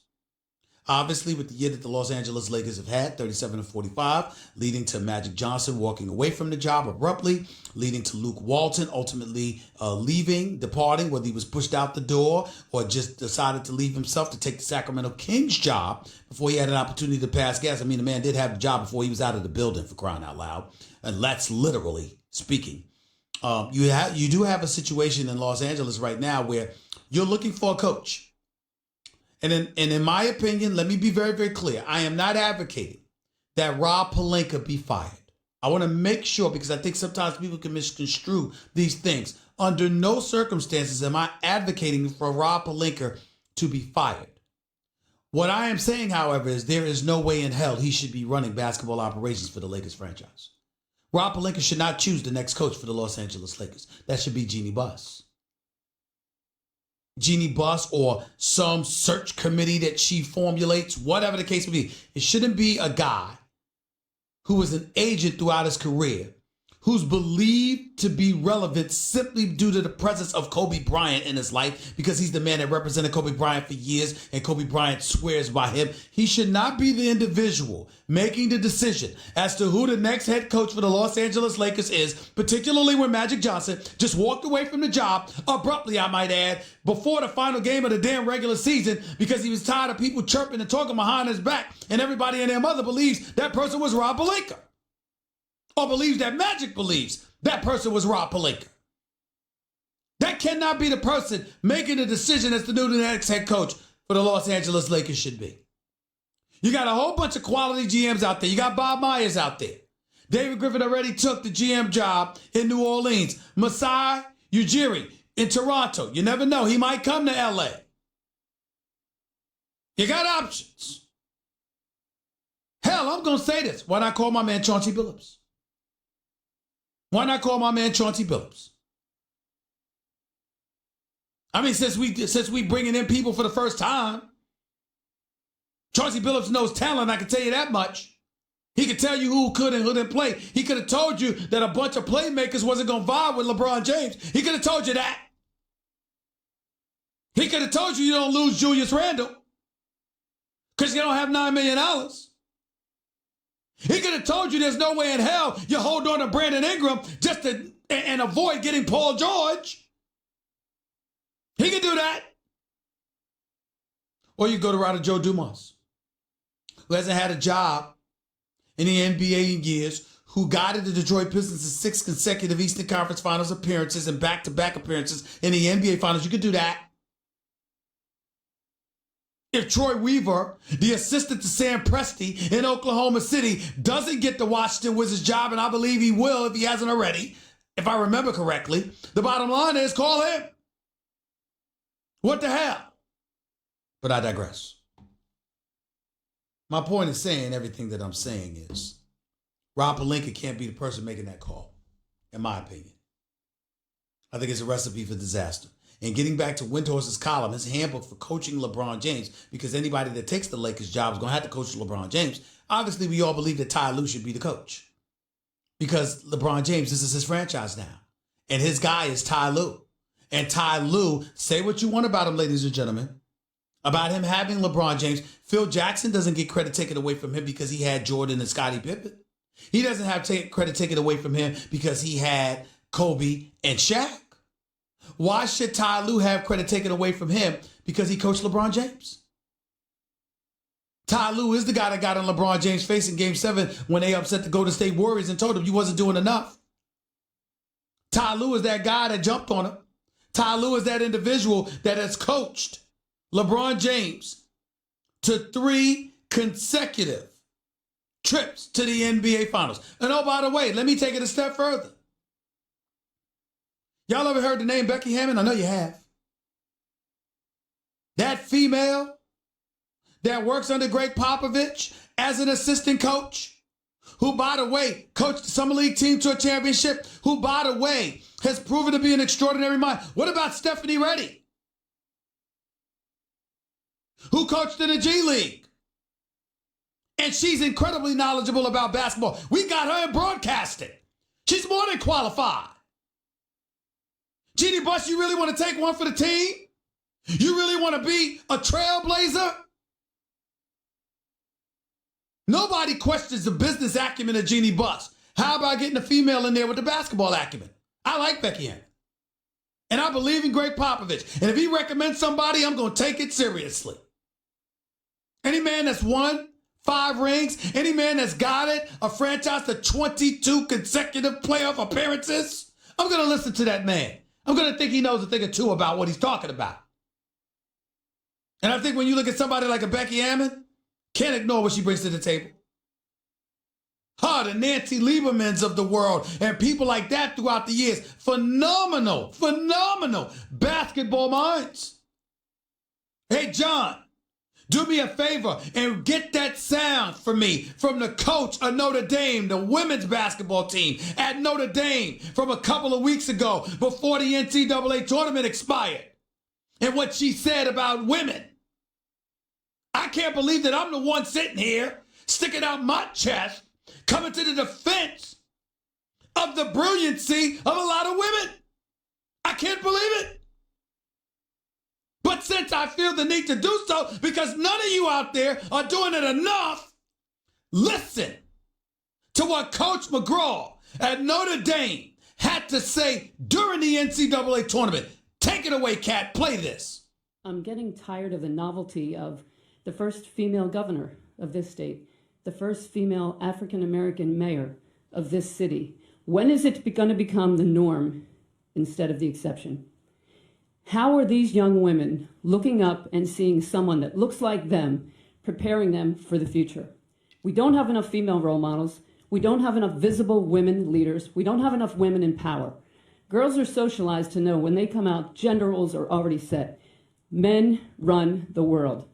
Obviously, with the year that the Los Angeles Lakers have had, 37-45, leading to Magic Johnson walking away from the job abruptly, leading to Luke Walton ultimately departing, whether he was pushed out the door or just decided to leave himself to take the Sacramento Kings job before he had an opportunity to pass gas. I mean, the man did have the job before he was out of the building, for crying out loud. And that's literally speaking. You do have a situation in Los Angeles right now where you're looking for a coach. And in my opinion, let me be very, very clear. I am not advocating that Rob Pelinka be fired. I want to make sure, because I think sometimes people can misconstrue these things. Under no circumstances am I advocating for Rob Pelinka to be fired. What I am saying, however, is there is no way in hell he should be running basketball operations for the Lakers franchise. Rob Pelinka should not choose the next coach for the Los Angeles Lakers. That should be Jeannie Buss. Jeannie Buss or some search committee that she formulates, whatever the case may be. It shouldn't be a guy who was an agent throughout his career, who's believed to be relevant simply due to the presence of Kobe Bryant in his life, because he's the man that represented Kobe Bryant for years and Kobe Bryant swears by him. He should not be the individual making the decision as to who the next head coach for the Los Angeles Lakers is, particularly when Magic Johnson just walked away from the job abruptly, I might add, before the final game of the damn regular season, because he was tired of people chirping and talking behind his back, and everybody and their mother believes that person was Rob Pelinka. Or believes that Magic believes that person was Rob Pelinka. That cannot be the person making the decision as to who the next head coach for the Los Angeles Lakers should be. You got a whole bunch of quality GMs out there. You got Bob Myers out there. David Griffin already took the GM job in New Orleans. Masai Ujiri in Toronto. You never know. He might come to LA. You got options. Hell, I'm going to say this. Why not call my man Chauncey Billups? Why not call my man Chauncey Billups? I mean, since we bringing in people for the first time, Chauncey Billups knows talent, I can tell you that much. He could tell you who could and who didn't play. He could have told you that a bunch of playmakers wasn't going to vibe with LeBron James. He could have told you that. He could have told you don't lose Julius Randle because you don't have $9 million. He could have told you there's no way in hell you hold on to Brandon Ingram just to and avoid getting Paul George. He could do that. Or you go to route of Joe Dumars, who hasn't had a job in the NBA in years, who guided the Detroit Pistons to 6 consecutive Eastern Conference Finals appearances and back-to-back appearances in the NBA Finals. You could do that. If Troy Weaver, the assistant to Sam Presti in Oklahoma City, doesn't get the Washington Wizards job, and I believe he will if he hasn't already, if I remember correctly, the bottom line is call him. What the hell? But I digress. My point in saying everything that I'm saying is Rob Pelinka can't be the person making that call, in my opinion. I think it's a recipe for disaster. And getting back to Windhorst's column, his handbook for coaching LeBron James, because anybody that takes the Lakers job is going to have to coach LeBron James. Obviously, we all believe that Ty Lue should be the coach because LeBron James, this is his franchise now. And his guy is Ty Lue. And Ty Lue, say what you want about him, ladies and gentlemen, about him having LeBron James. Phil Jackson doesn't get credit taken away from him because he had Jordan and Scottie Pippen. He doesn't have credit taken away from him because he had Kobe and Shaq. Why should Ty Lue have credit taken away from him because he coached LeBron James? Ty Lue is the guy that got on LeBron James' face in Game 7 when they upset the Golden State Warriors and told him you wasn't doing enough. Ty Lue is that guy that jumped on him. Ty Lue is that individual that has coached LeBron James to 3 consecutive trips to the NBA Finals. And oh, by the way, let me take it a step further. Y'all ever heard the name Becky Hammond? I know you have. That female that works under Greg Popovich as an assistant coach, who, by the way, coached the Summer League team to a championship, who, by the way, has proven to be an extraordinary mind. What about Stephanie Reddy, who coached in the G League? And she's incredibly knowledgeable about basketball. We got her in broadcasting. She's more than qualified. Jeannie Buss, you really want to take one for the team? You really want to be a trailblazer? Nobody questions the business acumen of Jeannie Buss. How about getting a female in there with the basketball acumen? I like Becky Hammond. And I believe in Greg Popovich. And if he recommends somebody, I'm going to take it seriously. Any man that's won 5 rings, any man that's guided a franchise to 22 consecutive playoff appearances, I'm going to listen to that man. I'm going to think he knows a thing or two about what he's talking about. And I think when you look at somebody like a Becky Hammond, can't ignore what she brings to the table. Her, the Nancy Liebermans of the world, and people like that throughout the years. Phenomenal basketball minds. Hey, John, do me a favor and get that sound for me from the coach of Notre Dame, the women's basketball team at Notre Dame from a couple of weeks ago before the NCAA tournament expired, and what she said about women. I can't believe that I'm the one sitting here, sticking out my chest, coming to the defense of the brilliancy of a lot of women. I can't believe it. But since I feel the need to do so, because none of you out there are doing it enough, listen to what Coach McGraw at Notre Dame had to say during the NCAA tournament. Take it away, Kat. Play this. I'm getting tired of the novelty of the first female governor of this state, the first female African-American mayor of this city. When is it going to become the norm instead of the exception? How are these young women looking up and seeing someone that looks like them, preparing them for the future? We don't have enough female role models. We don't have enough visible women leaders. We don't have enough women in power. Girls are socialized to know when they come out, gender roles are already set. Men run the world.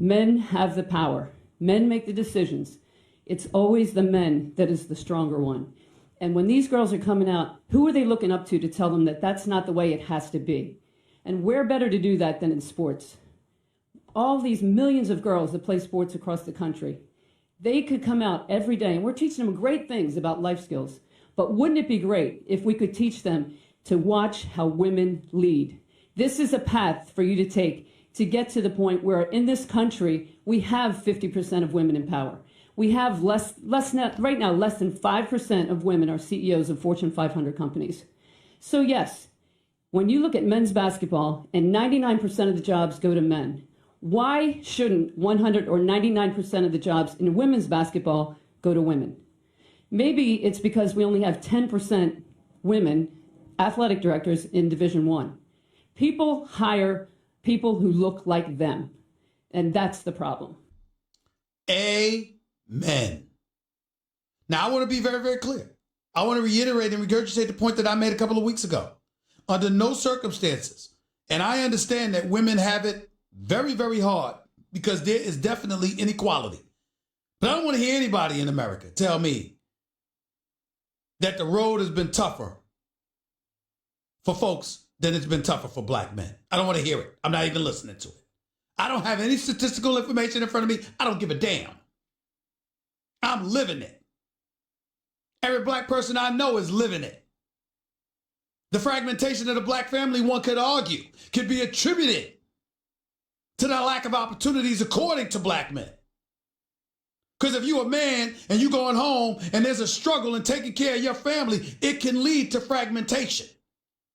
Men have the power. Men make the decisions. It's always the men that is the stronger one. And when these girls are coming out, who are they looking up to tell them that that's not the way it has to be? And where better to do that than in sports? All these millions of girls that play sports across the country, they could come out every day, and we're teaching them great things about life skills. But wouldn't it be great if we could teach them to watch how women lead? This is a path for you to take to get to the point where in this country, we have 50% of women in power. We have right now, less than 5% of women are CEOs of Fortune 500 companies. So yes, when you look at men's basketball and 99% of the jobs go to men, why shouldn't 100 or 99% of the jobs in women's basketball go to women? Maybe it's because we only have 10% women athletic directors in Division I. People hire people who look like them, and that's the problem. Amen. Now, I want to be very, very clear. I want to reiterate and regurgitate the point that I made a couple of weeks ago. Under no circumstances, and I understand that women have it very, very hard because there is definitely inequality. But I don't want to hear anybody in America tell me that the road has been tougher for folks than it's been tougher for black men. I don't want to hear it. I'm not even listening to it. I don't have any statistical information in front of me. I don't give a damn. I'm living it. Every black person I know is living it. The fragmentation of the black family, one could argue, could be attributed to the lack of opportunities according to black men. Because if you're a man and you're going home and there's a struggle in taking care of your family, it can lead to fragmentation.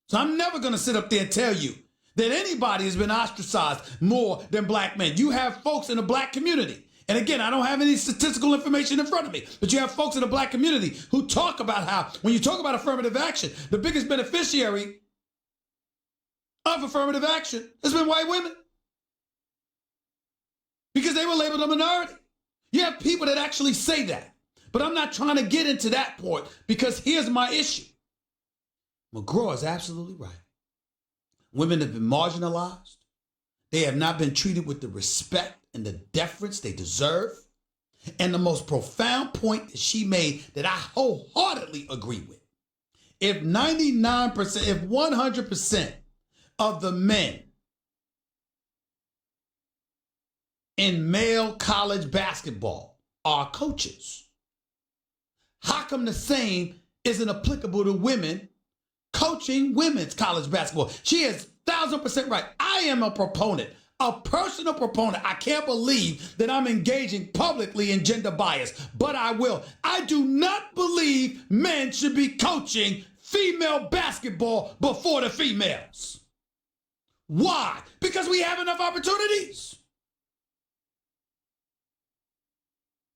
So I'm never going to sit up there and tell you that anybody has been ostracized more than black men. You have folks in the black community. And again, I don't have any statistical information in front of me, but you have folks in the black community who talk about how, when you talk about affirmative action, the biggest beneficiary of affirmative action has been white women. Because they were labeled a minority. You have people that actually say that. But I'm not trying to get into that point because here's my issue. McGraw is absolutely right. Women have been marginalized. They have not been treated with the respect and the deference they deserve. And the most profound point that she made that I wholeheartedly agree with. If 99%, if 100% of the men in male college basketball are coaches, how come the same isn't applicable to women coaching women's college basketball? She is 1,000% right. I am a proponent, a personal proponent. I can't believe that I'm engaging publicly in gender bias, but I will. I do not believe men should be coaching female basketball before the females. Why? Because we have enough opportunities.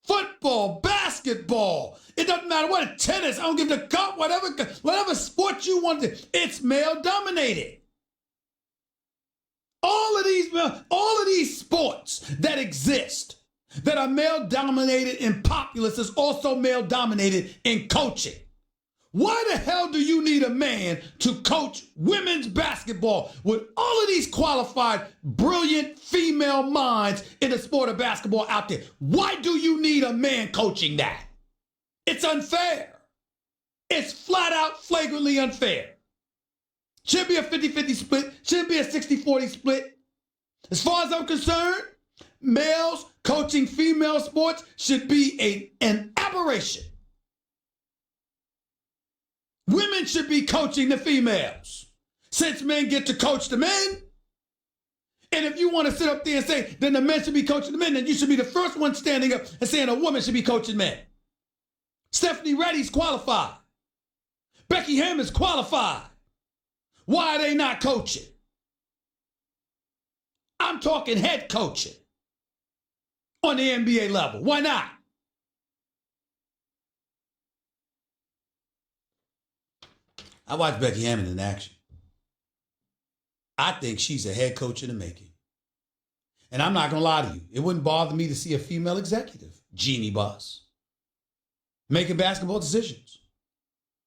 Football, basketball, it doesn't matter what, tennis, I don't give a cup, whatever sport you want to, it's male dominated. All of these sports that exist that are male dominated in populace is also male dominated in coaching. Why the hell do you need a man to coach women's basketball with all of these qualified, brilliant female minds in the sport of basketball out there? Why do you need a man coaching that? It's unfair. It's flat out flagrantly unfair. Should be a 50-50 split. Should be a 60-40 split. As far as I'm concerned, males coaching female sports should be an aberration. Women should be coaching the females, since men get to coach the men. And if you want to sit up there and say, then the men should be coaching the men, then you should be the first one standing up and saying a woman should be coaching men. Stephanie Reddy's qualified. Becky Hammond's qualified. Why are they not coaching? I'm talking head coaching on the NBA level. Why not? I watched Becky Hammond in action. I think she's a head coach in the making. And I'm not going to lie to you. It wouldn't bother me to see a female executive, Jeannie Buss, making basketball decisions.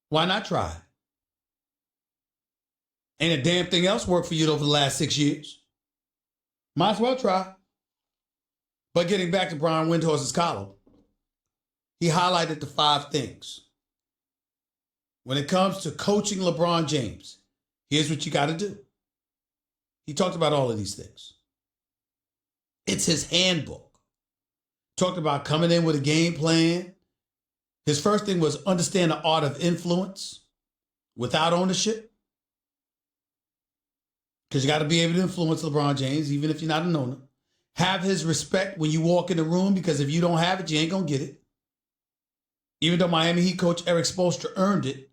Why not try? Ain't a damn thing else worked for you over the last 6 years. Might as well try. But getting back to Brian Windhorse's column, he highlighted the 5 things. When it comes to coaching LeBron James, here's what you got to do. He talked about all of these things. It's his handbook. Talked about coming in with a game plan. His first thing was understand the art of influence without ownership. Because you got to be able to influence LeBron James, even if you're not an owner. Have his respect when you walk in the room, because if you don't have it, you ain't going to get it. Even though Miami Heat coach Eric Spoelstra earned it,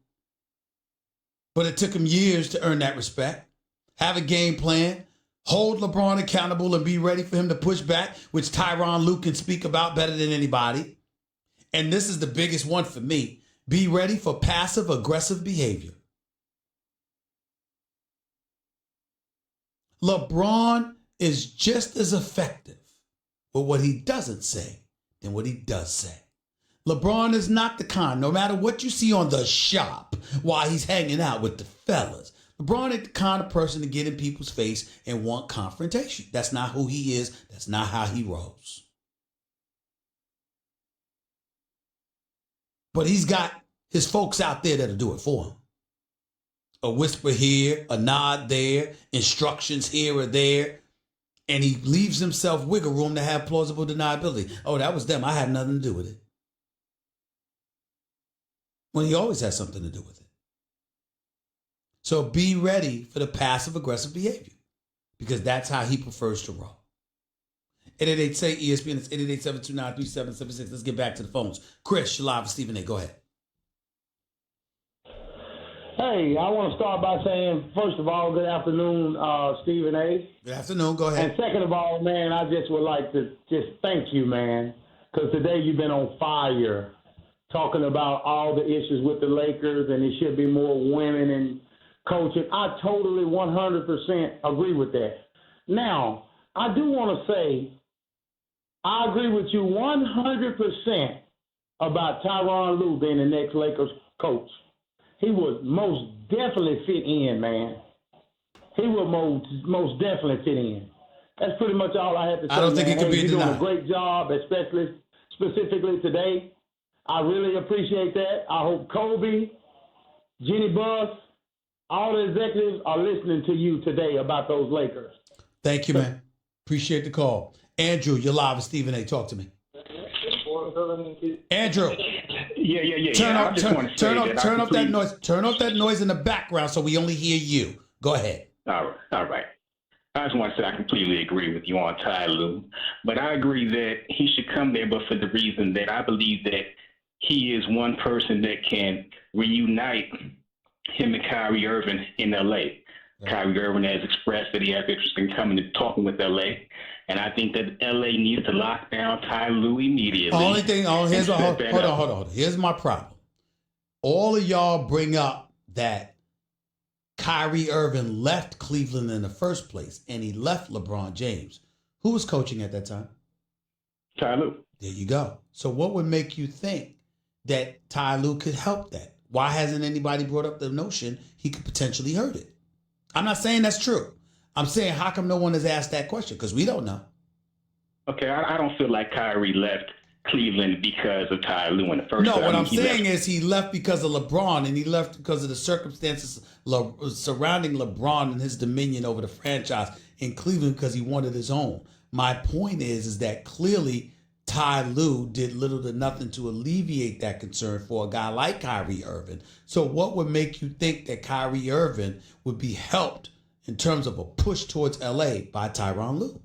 but it took him years to earn that respect. Have a game plan. Hold LeBron accountable and be ready for him to push back, which Tyronn Lue can speak about better than anybody. And this is the biggest one for me. Be ready for passive-aggressive behavior. LeBron is just as effective with what he doesn't say than what he does say. LeBron is not the kind, no matter what you see on the shop while he's hanging out with the fellas, LeBron ain't the kind of person to get in people's face and want confrontation. That's not who he is. That's not how he rolls. But he's got his folks out there that'll do it for him. A whisper here, a nod there, instructions here or there, and he leaves himself wiggle room to have plausible deniability. Oh, that was them. I had nothing to do with it. When he always has something to do with it. So be ready for the passive-aggressive behavior because that's how he prefers to roll. 888-SAY-ESPN. It's 888-729-3776. Let's get back to the phones. Chris, you're live with Stephen A. Go ahead. Hey, I want to start by saying, first of all, good afternoon, Stephen A. Good afternoon. Go ahead. And second of all, man, I just would like to just thank you, man, because today you've been on fire talking about all the issues with the Lakers and there should be more women in coaching. I totally 100% agree with that. Now, I do want to say I agree with you 100% about Tyronn Lue being the next Lakers coach. He would most definitely fit in, man. He would most definitely fit in. That's pretty much all I have to say. I don't think he could be You're denied. doing a great job, specifically today. I really appreciate that. I hope Kobe, Jenny Buss, all the executives are listening to you today about those Lakers. Thank you, man. Appreciate the call. Andrew, you're live with Stephen A. Talk to me. Andrew. Yeah. Turn I off just want to say turn off that noise. Turn off that noise in the background so we only hear you. Go ahead. All right. I just want to say I completely agree with you on Ty Lue, but I agree that he should come there, but for the reason that I believe that he is one person that can reunite him and Kyrie Irving in L.A. Right. Kyrie Irving has expressed that he has interest in coming and talking with L.A., and I think that L.A. needs to lock down Ty Lue immediately. Hold on. Here's my problem. All of y'all bring up that Kyrie Irving left Cleveland in the first place, and he left LeBron James. Who was coaching at that time? Ty Lue. There you go. So what would make you think that Ty Lue could help that? Why hasn't anybody brought up the notion he could potentially hurt it? I'm not saying that's true. I'm saying how come no one has asked that question? Because we don't know. Okay, I don't feel like Kyrie left Cleveland because of Ty Lue in the first place. No, what I'm saying is he left because of LeBron, and he left because of the circumstances surrounding LeBron and his dominion over the franchise in Cleveland because he wanted his own. My point is that clearly Ty Lue did little to nothing to alleviate that concern for a guy like Kyrie Irving. So what would make you think that Kyrie Irving would be helped in terms of a push towards LA by Tyronn Lue?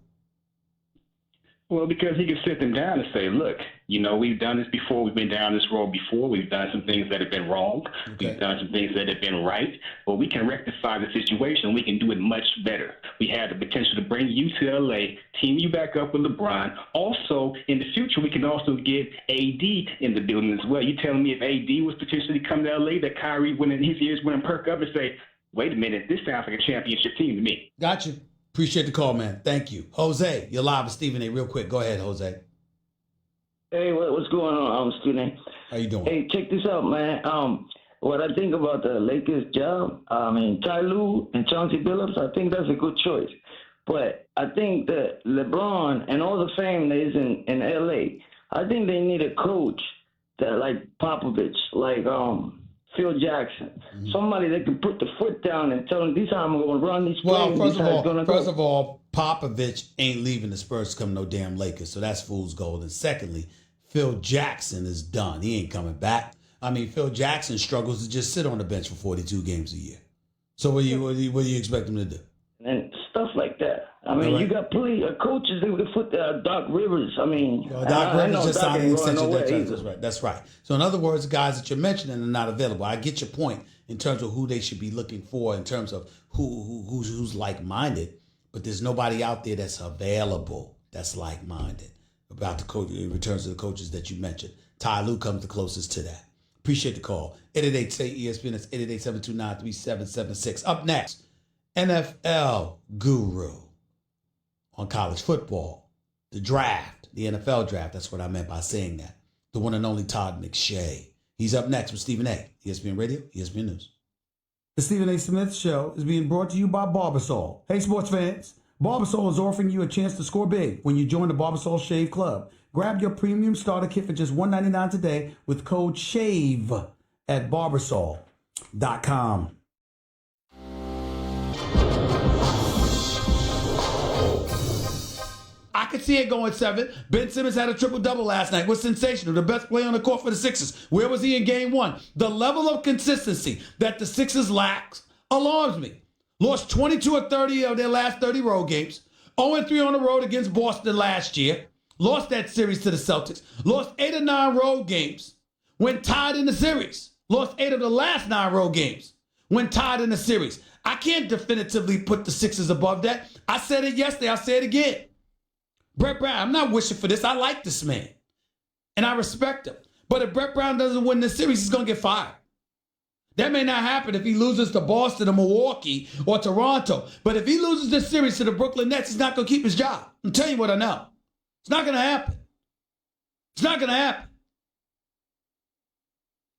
Well, because he could sit them down and say, look, we've done this before. We've been down this road before. We've done some things that have been wrong. Okay. We've done some things that have been right. But we can rectify the situation. We can do it much better. We have the potential to bring you to L.A., team you back up with LeBron. Also, in the future, we can also get A.D. in the building as well. You telling me if A.D. was potentially come to L.A., that Kyrie, when his ears wouldn't perk up and say, wait a minute, this sounds like a championship team to me. Got you. Appreciate the call, man. Thank you. Jose, you're live with Stephen A. Real quick. Go ahead, Jose. Hey, what's going on, Stephen A? How you doing? Hey, check this out, man. What I think about the Lakers' job, Ty Lue and Chauncey Billups, I think that's a good choice. But I think that LeBron and all the fame that is in L.A., I think they need a coach that like Popovich, like Phil Jackson, somebody that can put the foot down and tell them this time I'm going to run these plays. Well, first of all, Popovich ain't leaving the Spurs to come no damn Lakers, so that's fool's gold. And secondly, Phil Jackson is done. He ain't coming back. Phil Jackson struggles to just sit on the bench for 42 games a year. So what do you expect him to do? And stuff like that. You got plenty of coaches that would put Doc Rivers. Doc Rivers just signed an extension. That's right. So in other words, the guys that you're mentioning are not available. I get your point in terms of who they should be looking for, in terms of who's like-minded. But there's nobody out there that's available that's like-minded about the coach in terms of the coaches that you mentioned. Ty Lue comes the closest to that. Appreciate the call. 888-SAY-ESPN. That's 888-729-3776. Up next, NFL guru on college football, the draft, the NFL draft. That's what I meant by saying that. The one and only Todd McShay. He's up next with Stephen A. ESPN Radio, ESPN News. The Stephen A. Smith Show is being brought to you by Barbasol. Hey, sports fans. Barbasol is offering you a chance to score big when you join the Barbasol Shave Club. Grab your premium starter kit for just $1.99 today with code SHAVE at barbasol.com. I could see it going 7. Ben Simmons had a triple-double last night. Was sensational. The best player on the court for the Sixers. Where was he in game 1? The level of consistency that the Sixers lacked alarms me. Lost 22 or 30 of their last 30 road games. 0-3 on the road against Boston last year. Lost that series to the Celtics. Lost 8 of 9 road games. Went tied in the series. Lost 8 of the last 9 road games. Went tied in the series. I can't definitively put the Sixers above that. I said it yesterday. I'll say it again. Brett Brown, I'm not wishing for this. I like this man. And I respect him. But if Brett Brown doesn't win this series, he's going to get fired. That may not happen if he loses to Boston or Milwaukee or Toronto. But if he loses this series to the Brooklyn Nets, he's not going to keep his job. I'm telling you what I know. It's not going to happen. It's not going to happen.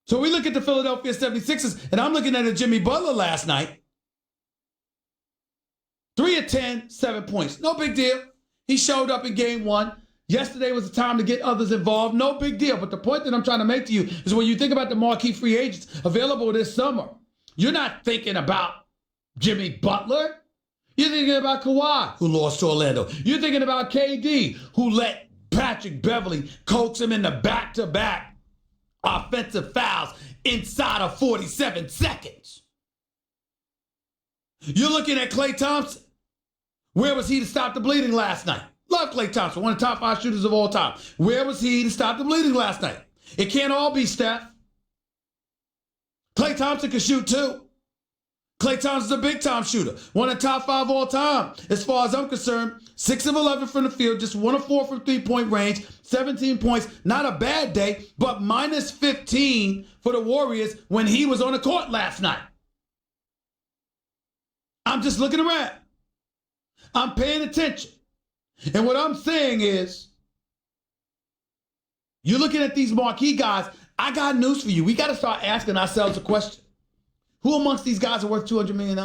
So we look at the Philadelphia 76ers, and I'm looking at a Jimmy Butler last night. 3 of 10, 7 points. No big deal. He showed up in game 1. Yesterday was the time to get others involved. No big deal. But the point that I'm trying to make to you is when you think about the marquee free agents available this summer, you're not thinking about Jimmy Butler. You're thinking about Kawhi, who lost to Orlando. You're thinking about KD, who let Patrick Beverly coax him into back-to-back offensive fouls inside of 47 seconds. You're looking at Klay Thompson. Where was he to stop the bleeding last night? Love Klay Thompson, one of the top 5 shooters of all time. Where was he to stop the bleeding last night? It can't all be Steph. Klay Thompson can shoot too. Klay Thompson's a big-time shooter. One of the top 5 all time. As far as I'm concerned, 6 of 11 from the field, just 1 of 4 from three-point range, 17 points. Not a bad day, but minus 15 for the Warriors when he was on the court last night. I'm just looking around. I'm paying attention. And what I'm saying is, you're looking at these marquee guys. I got news for you. We got to start asking ourselves a question. Who amongst these guys are worth $200 million?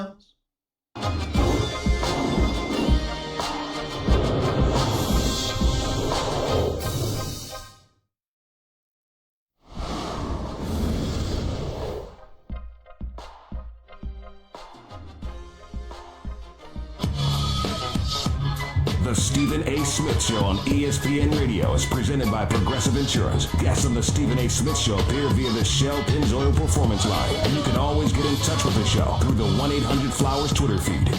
The Stephen A. Smith Show on ESPN Radio is presented by Progressive Insurance. Guests on the Stephen A. Smith Show appear via the Shell Pennzoil Performance Line. And you can always get in touch with the show through the 1-800-Flowers Twitter feed.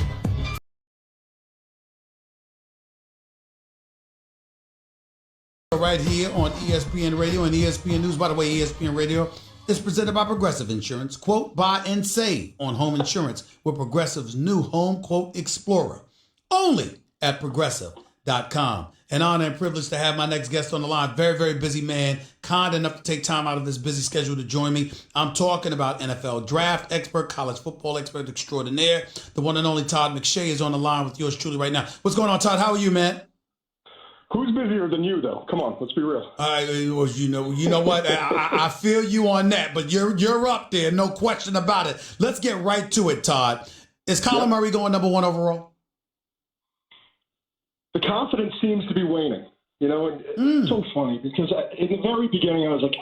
Right here on ESPN Radio and ESPN News. By the way, ESPN Radio is presented by Progressive Insurance. Quote, buy, and save on home insurance with Progressive's new Home Quote Explorer. Only at Progressive.com. An honor and privilege to have my next guest on the line. Very, very busy man. Kind enough to take time out of his busy schedule to join me. I'm talking about NFL draft expert, college football expert extraordinaire. The one and only Todd McShay is on the line with yours truly right now. What's going on, Todd? How are you, man? Who's busier than you, though? Come on, let's be real. You know what? I feel you on that, but you're up there, no question about it. Let's get right to it, Todd. Is Kyler Murray going number 1 overall? The confidence seems to be waning. You know, it's so funny because in the very beginning I was like,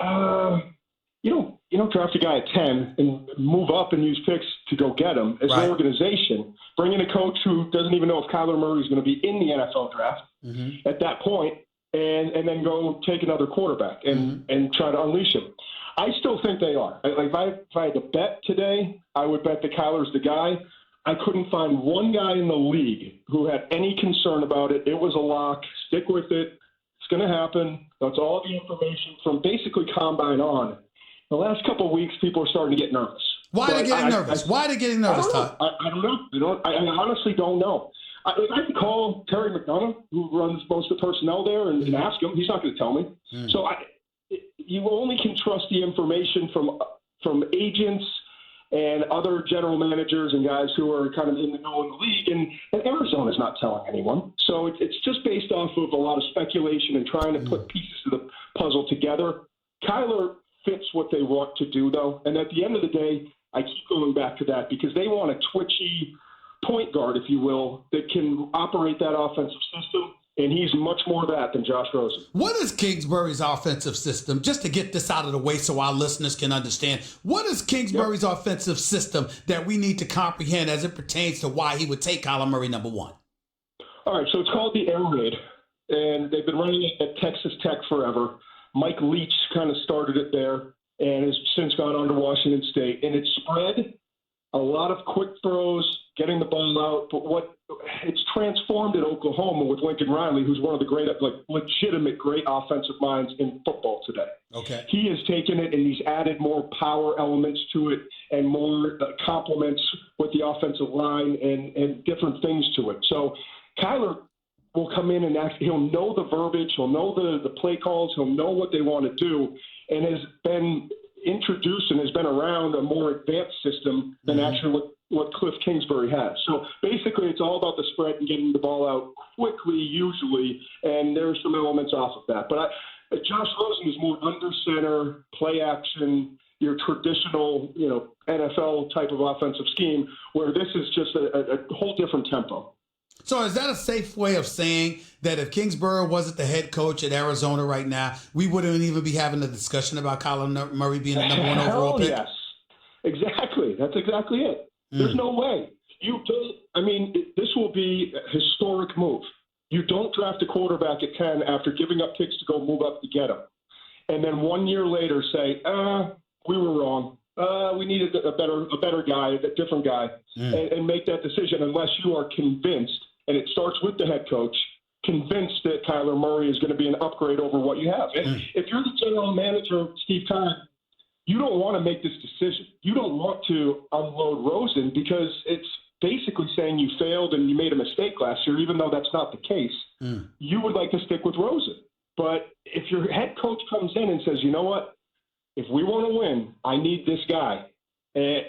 you don't draft a guy at 10 and move up and use picks to go get him. As an organization, bring in a coach who doesn't even know if Kyler Murray is going to be in the NFL draft at that point, and then go take another quarterback and try to unleash him. I still think they are. Like if I had to bet today, I would bet that Kyler's the guy. I couldn't find one guy in the league who had any concern about it. It was a lock. Stick with it. It's going to happen. That's all the information from basically combine on. The last couple of weeks, people are starting to get nervous. Why are they getting nervous? Why are they getting nervous, Todd? I don't know. I honestly don't know. I can call Terry McDonough, who runs most of the personnel there, and ask him. He's not going to tell me. So you only can trust the information from agents and other general managers and guys who are kind of in the know in the league. And Arizona's not telling anyone. So it's just based off of a lot of speculation and trying to put pieces of the puzzle together. Kyler fits what they want to do, though. And at the end of the day, I keep going back to that because they want a twitchy point guard, if you will, that can operate that offensive system. And he's much more of that than Josh Rosen. What is Kingsbury's offensive system? Just to get this out of the way so our listeners can understand, what is Kingsbury's offensive system that we need to comprehend as it pertains to why he would take Kyler Murray number 1? All right, so it's called the Air Raid, and they've been running it at Texas Tech forever. Mike Leach kind of started it there and has since gone on to Washington State. And it's spread a lot of quick throws, getting the ball out. But what it's transformed at Oklahoma with Lincoln Riley, who's one of the great, like legitimate great offensive minds in football today. Okay. He has taken it and he's added more power elements to it and more complements with the offensive line and different things to it. So Kyler will come in and he'll know the verbiage, he'll know the play calls, he'll know what they want to do, and has been introduced and has been around a more advanced system than actually what Cliff Kingsbury has. So basically it's all about the spread and getting the ball out quickly usually, and there's some elements off of that. But Josh Rosen is more under center, play action, your traditional, NFL type of offensive scheme, where this is just a whole different tempo. So is that a safe way of saying that if Kingsbury wasn't the head coach at Arizona right now, we wouldn't even be having a discussion about Kyler Murray being the number one overall pick? Yes, exactly. That's exactly it. There's no way. This will be a historic move. You don't draft a quarterback at 10 after giving up picks to go move up to get him. And then 1 year later say, we were wrong. We needed a better guy, a different guy, and make that decision unless you are convinced, and it starts with the head coach, convinced that Kyler Murray is going to be an upgrade over what you have. And if you're the general manager, Steve Keim, you don't want to make this decision. You don't want to unload Rosen because it's basically saying you failed and you made a mistake last year, even though that's not the case. You would like to stick with Rosen. But if your head coach comes in and says, you know what, if we want to win, I need this guy.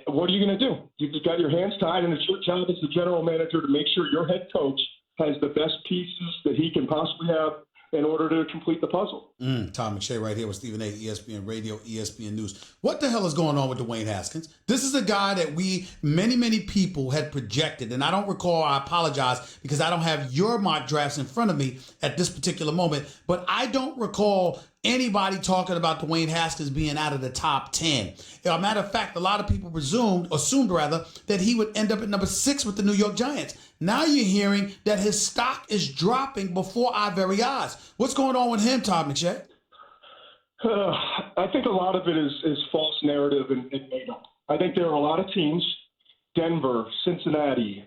What are you going to do? You've just got your hands tied, and it's your job as the general manager to make sure your head coach has the best pieces that he can possibly have in order to complete the puzzle. Tom McShay right here with Stephen A., ESPN Radio, ESPN News. What the hell is going on with Dwayne Haskins? This is a guy that many people had projected, and I don't recall, I apologize, because I don't have your mock drafts in front of me at this particular moment, but I don't recall anybody talking about Dwayne Haskins being out of the top 10. As a matter of fact, a lot of people assumed that he would end up at number 6 with the New York Giants. Now you're hearing that his stock is dropping before our very eyes. What's going on with him, Todd McShay? I think a lot of it is false narrative and made up. I think there are a lot of teams, Denver, Cincinnati,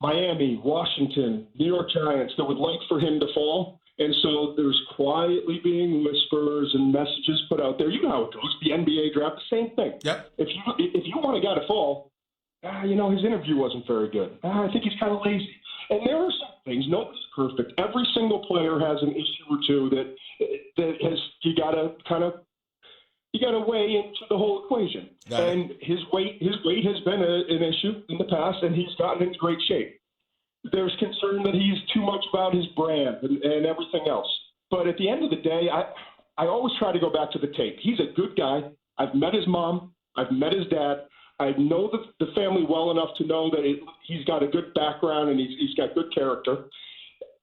Miami, Washington, New York Giants, that would like for him to fall. And so there's quietly being whispers and messages put out there. You know how it goes. The NBA draft, the same thing. Yep. If you want a guy to fall, his interview wasn't very good. I think he's kind of lazy. And there are some things. Nobody's perfect. Every single player has an issue or two that has you got to weigh into the whole equation. And his weight has been an issue in the past, and he's gotten into great shape. There's concern that he's too much about his brand and everything else. But at the end of the day, I always try to go back to the tape. He's a good guy. I've met his mom. I've met his dad. I know the family well enough to know that he's got a good background and he's got good character.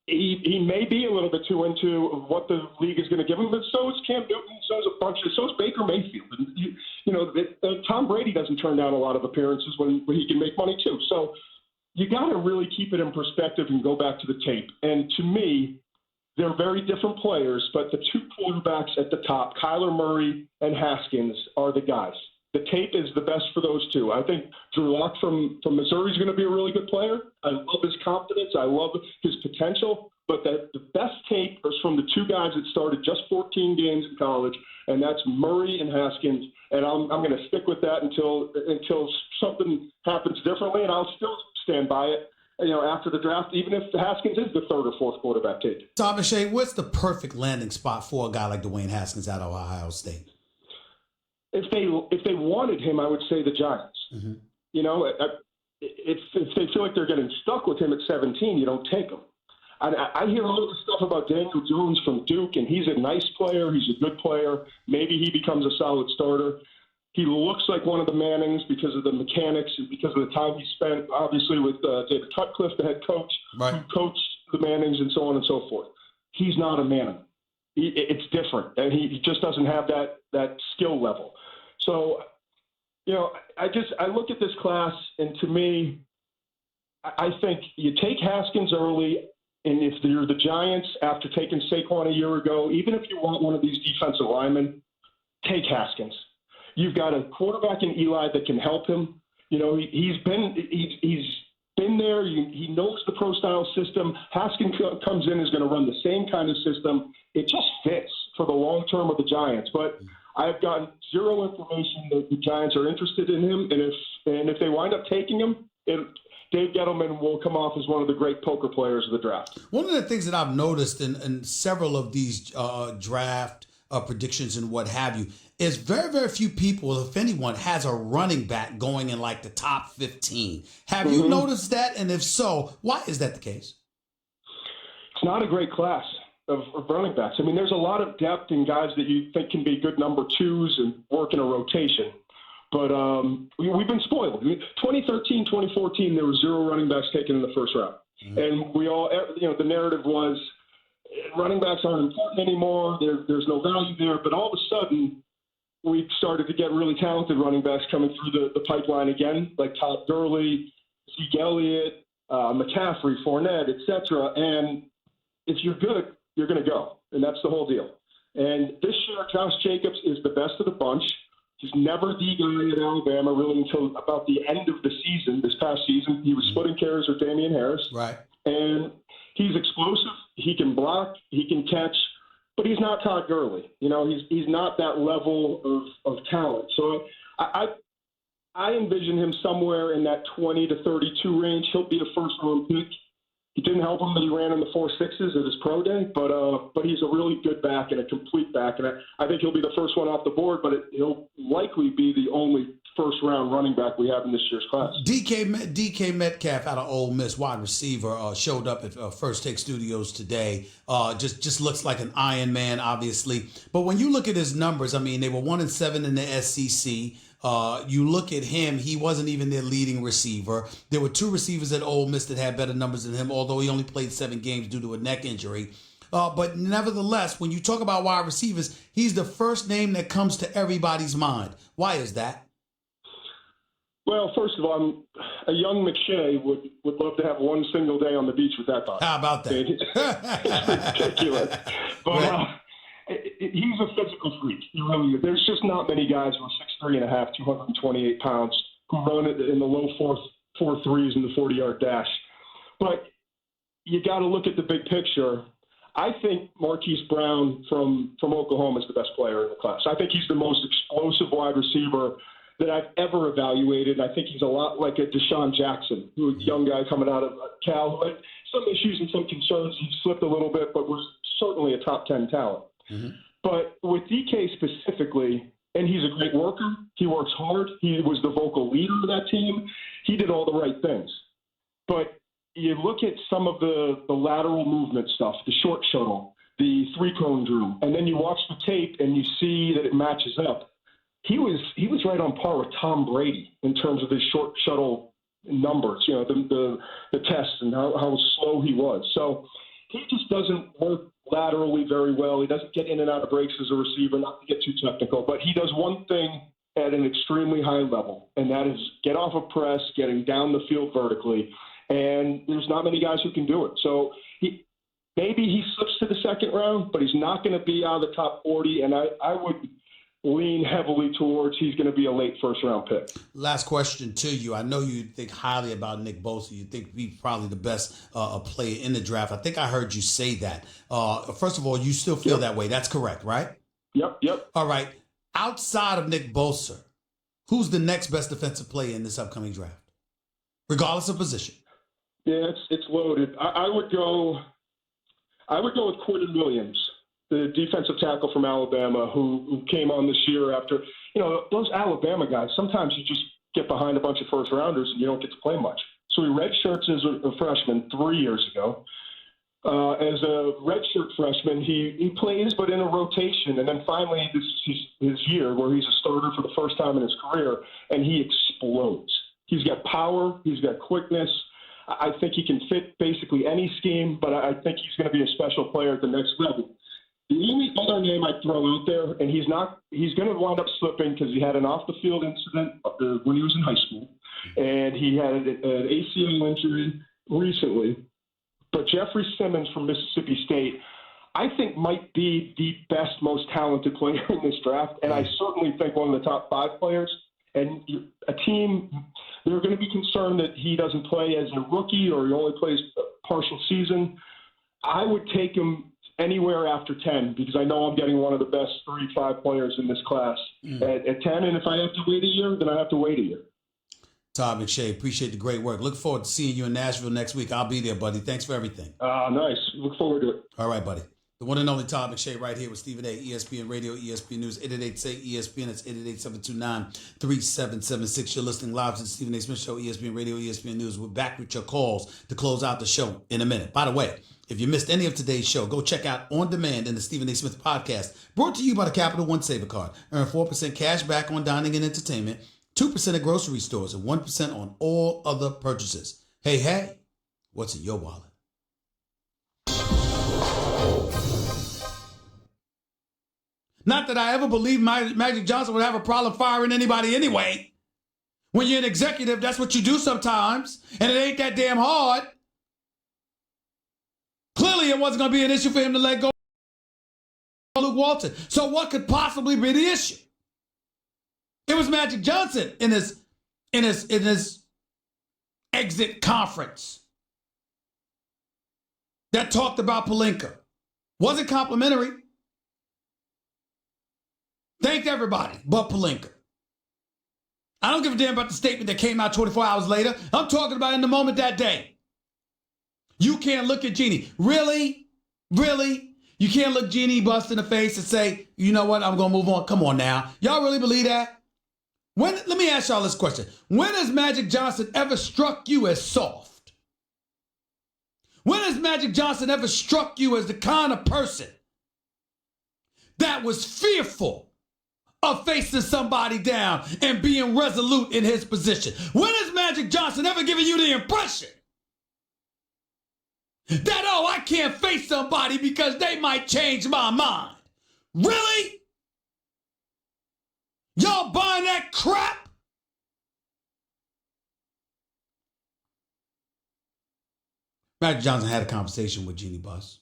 He may be a little bit too into what the league is going to give him, but so is Cam Newton, so is Baker Mayfield. And Tom Brady doesn't turn down a lot of appearances when he can make money too. So you got to really keep it in perspective and go back to the tape. And to me, they're very different players, but the two quarterbacks at the top, Kyler Murray and Haskins, are the guys. The tape is the best for those two. I think Drew Lock from Missouri is going to be a really good player. I love his confidence. I love his potential. But the best tape is from the two guys that started just 14 games in college, and that's Murray and Haskins. And I'm going to stick with that until something happens differently, and I'll still stand by it. After the draft, even if Haskins is the third or fourth quarterback taken. Tom McShay, what's the perfect landing spot for a guy like Dwayne Haskins out of Ohio State? If they wanted him, I would say the Giants. Mm-hmm. If they feel like they're getting stuck with him at 17, you don't take him. I hear all this stuff about Daniel Jones from Duke, and he's a nice player. He's a good player. Maybe he becomes a solid starter. He looks like one of the Mannings because of the mechanics and because of the time he spent, obviously, with David Cutcliffe, the head coach, right, who coached the Mannings and so on and so forth. He's not a Manning. It's different, and he just doesn't have that skill level. So, I look at this class, and to me, I think you take Haskins early, and if you're the Giants, after taking Saquon a year ago, even if you want one of these defensive linemen, take Haskins. You've got a quarterback in Eli that can help him. You know, he's been there. He knows the pro style system. Haskins comes in, is going to run the same kind of system. It just fits for the long term of the Giants. But I've gotten zero information that the Giants are interested in him, and if they wind up taking him, Dave Gettleman will come off as one of the great poker players of the draft. One of the things that I've noticed in several of these draft predictions and what have you is very, very few people, if anyone, has a running back going in like the top 15. Have you noticed that? And if so, why is that the case? It's not a great class of running backs. I mean, there's a lot of depth in guys that you think can be good number twos and work in a rotation. But we've been spoiled. I mean, 2013, 2014, there were 0 running backs taken in the first round. And we all, the narrative was running backs aren't important anymore. There's no value there. But all of a sudden, we started to get really talented running backs coming through the pipeline again, like Todd Gurley, Zeke Elliott, McCaffrey, Fournette, etc. And if you're good, you're going to go. And that's the whole deal. And this year, Josh Jacobs is the best of the bunch. He's never the guy at Alabama really until about the end of the season, this past season. He was splitting carries with Damian Harris. Right. And he's explosive. He can block. He can catch. But he's not Todd Gurley. You know, he's not that level of talent. So I envision him somewhere in that 20 to 32 range. He'll be a first-round pick. It didn't help him that he ran in the 4.6s at his pro day, but he's a really good back and a complete back, and I think he'll be the first one off the board, but he'll likely be the only first-round running back we have in this year's class. DK Metcalf out of Ole Miss, wide receiver, showed up at First Take Studios today. Just looks like an Iron Man, obviously. But when you look at his numbers, I mean, they were 1-7 in the SEC. You look at him, he wasn't even their leading receiver. There were 2 receivers at Ole Miss that had better numbers than him, although he only played 7 games due to a neck injury. But nevertheless, when you talk about wide receivers, he's the first name that comes to everybody's mind. Why is that? Well, first of all, a young McShay would love to have one single day on the beach with that body. How about that? It's ridiculous. But he's a physical freak. He really is. There's just not many guys who are 6'3.5", 228 pounds, who run it in the low 4.3s in the 40-yard dash. But you got to look at the big picture. I think Marquise Brown from Oklahoma is the best player in the class. I think he's the most explosive wide receiver that I've ever evaluated. I think he's a lot like a Deshaun Jackson, who's a young guy coming out of Cal, who had some issues and some concerns. He slipped a little bit, but was certainly a top 10 talent. But with DK specifically, and he's a great worker, he works hard, he was the vocal leader of that team, he did all the right things. But you look at some of the lateral movement stuff, the short shuttle, the 3-cone drill, and then you watch the tape and you see that it matches up. He was right on par with Tom Brady in terms of his short shuttle numbers, you know, the tests and how slow he was. So he just doesn't work laterally very well. He doesn't get in and out of breaks as a receiver, not to get too technical, but he does one thing at an extremely high level, and that is get off a press, getting down the field vertically, and there's not many guys who can do it. So maybe he slips to the second round, but he's not going to be out of the top 40, and I would lean heavily towards he's going to be a late first-round pick. Last question to you. I know you think highly about Nick Bosa. You think he's probably the best player in the draft. I think I heard you say that. First of all, you still feel that way. That's correct, right? Yep. All right. Outside of Nick Bosa, who's the next best defensive player in this upcoming draft, regardless of position? Yeah, it's loaded. I would go with Quentin Williams, the defensive tackle from Alabama, who came on this year after, those Alabama guys, sometimes you just get behind a bunch of first-rounders and you don't get to play much. So he redshirts as a freshman 3 years ago. As a redshirt freshman, he plays, but in a rotation. And then finally, this is his year where he's a starter for the first time in his career, and he explodes. He's got power. He's got quickness. I think he can fit basically any scheme, but I think he's going to be a special player at the next level. The only other name I'd throw out there, and he's going to wind up slipping because he had an off-the-field incident when he was in high school, and he had an ACL injury recently. But Jeffrey Simmons from Mississippi State, I think might be the best, most talented player in this draft, and I certainly think one of the top 5 players. and a team, they're going to be concerned that he doesn't play as a rookie or he only plays a partial season. I would take him anywhere after 10 because I know I'm getting one of the best 3-5 players in this class at 10. And if I have to wait a year, then I have to wait a year. Todd McShay, appreciate the great work. Look forward to seeing you in Nashville next week. I'll be there, buddy. Thanks for everything. Nice. Look forward to it. All right, buddy. The one and only Todd McShay right here with Stephen A. ESPN Radio, ESPN News, 888-SAY-ESPN. It's 888-729-3776. You're listening live to the Stephen A. Smith Show, ESPN Radio, ESPN News. We're back with your calls to close out the show in a minute. By the way, if you missed any of today's show, go check out On Demand in the Stephen A. Smith podcast, brought to you by the Capital One Saver Card. Earn 4% cash back on dining and entertainment, 2% at grocery stores, and 1% on all other purchases. Hey, what's in your wallet? Not that I ever believed Magic Johnson would have a problem firing anybody anyway. When you're an executive, that's what you do sometimes, and it ain't that damn hard. Clearly, it wasn't going to be an issue for him to let go of Luke Walton. So what could possibly be the issue? It was Magic Johnson in his exit conference that talked about Pelinka. Wasn't complimentary. Thanked everybody but Pelinka. I don't give a damn about the statement that came out 24 hours later. I'm talking about in the moment that day. You can't look at Jeannie. Really? Really? You can't look Jeannie Bust in the face and say, you know what, I'm going to move on. Come on now. Y'all really believe that? Let me ask y'all this question. When has Magic Johnson ever struck you as soft? When has Magic Johnson ever struck you as the kind of person that was fearful of facing somebody down and being resolute in his position? When has Magic Johnson ever given you the impression that, oh, I can't face somebody because they might change my mind? Really? Y'all buying that crap? Magic Johnson had a conversation with Jeannie Buss.